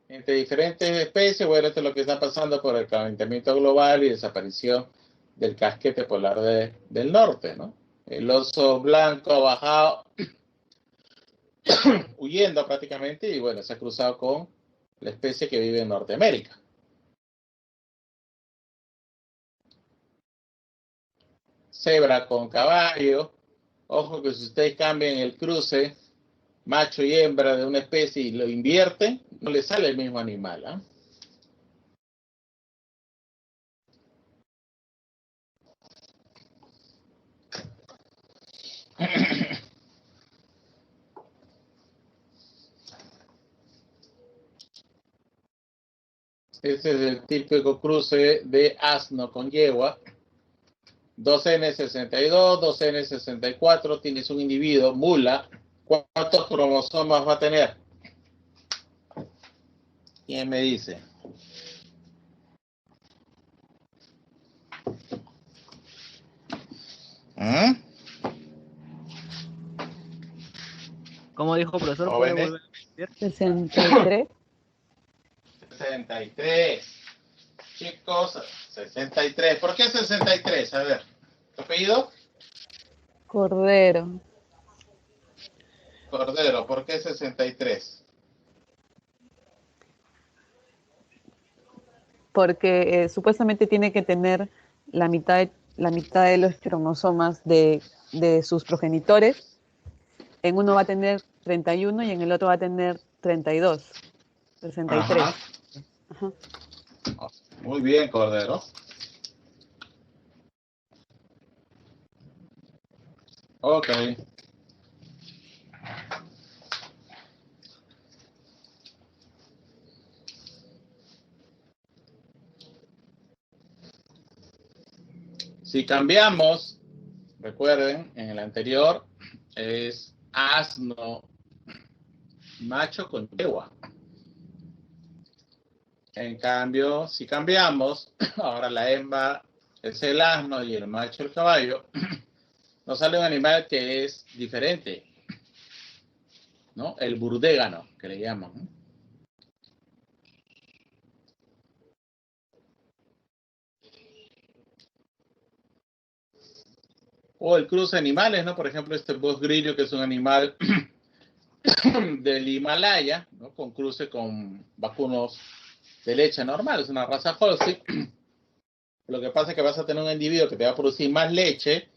Entre diferentes especies, bueno, esto es lo que está pasando por el calentamiento global y desaparición del casquete polar del norte, ¿no? El oso blanco ha bajado, huyendo prácticamente, y bueno, se ha cruzado con la especie que vive en Norteamérica. Cebra con caballo. Ojo que si ustedes cambian el cruce macho y hembra de una especie y lo invierten, no le sale el mismo animal, ¿eh? Este es el típico cruce de asno con yegua. 2N62, 2N64, tienes un individuo, mula. ¿Cuántos cromosomas va a tener? ¿Quién me dice? ¿Ah? ¿Cómo dijo, profesor? ¿Puede ¿Jóvenes? volver a decir? 63. 63. Chicos, 63. ¿Por qué 63? A ver, ¿tu apellido? Cordero. Cordero, ¿por qué 63? Porque supuestamente tiene que tener la mitad de los cromosomas de sus progenitores. En uno va a tener 31 y en el otro va a tener 32. 63. Ajá. Ajá. Muy bien, Cordero. Ok. Si cambiamos, recuerden, en el anterior es asno macho con yegua. En cambio, si cambiamos, ahora la hembra es el asno y el macho el caballo, nos sale un animal que es diferente, ¿no? El burdégano, que le llaman, ¿no? O el cruce de animales, ¿no? Por ejemplo, este bos grillo, que es un animal del Himalaya, ¿no? Con cruce con vacunos de leche normal, es una raza Holstein. Lo que pasa es que vas a tener un individuo que te va a producir más leche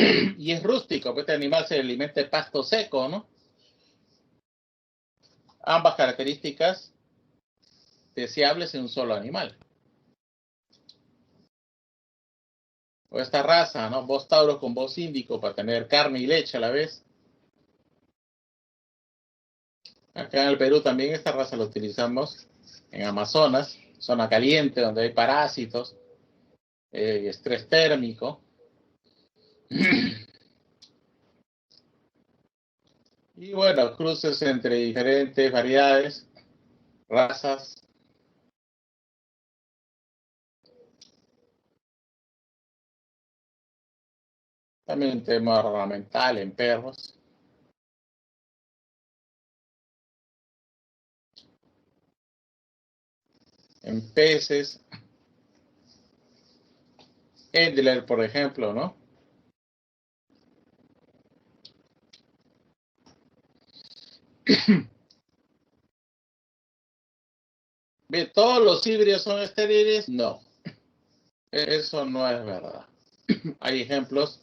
y es rústico, pues este animal se alimenta de pasto seco, ¿no? Ambas características deseables en un solo animal. O esta raza, ¿no? Bos tauro con bos índico para tener carne y leche a la vez. Acá en el Perú también esta raza la utilizamos en Amazonas, zona caliente donde hay parásitos y estrés térmico. Y bueno, cruces entre diferentes variedades, razas. También un tema ornamental en perros. En peces. Endler, por ejemplo, ¿no? Bien, ¿todos los híbridos son estériles? No. Eso no es verdad. Hay ejemplos,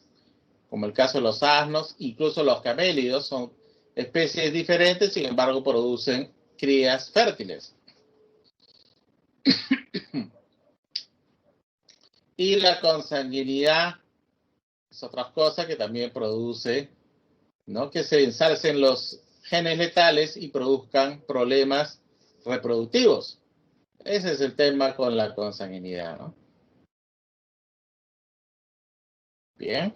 como el caso de los asnos, incluso los camélidos son especies diferentes, sin embargo producen crías fértiles. Y la consanguinidad es otra cosa que también produce, ¿no? Que se ensalcen los genes letales y produzcan problemas reproductivos. Ese es el tema con la consanguinidad, ¿no? Bien.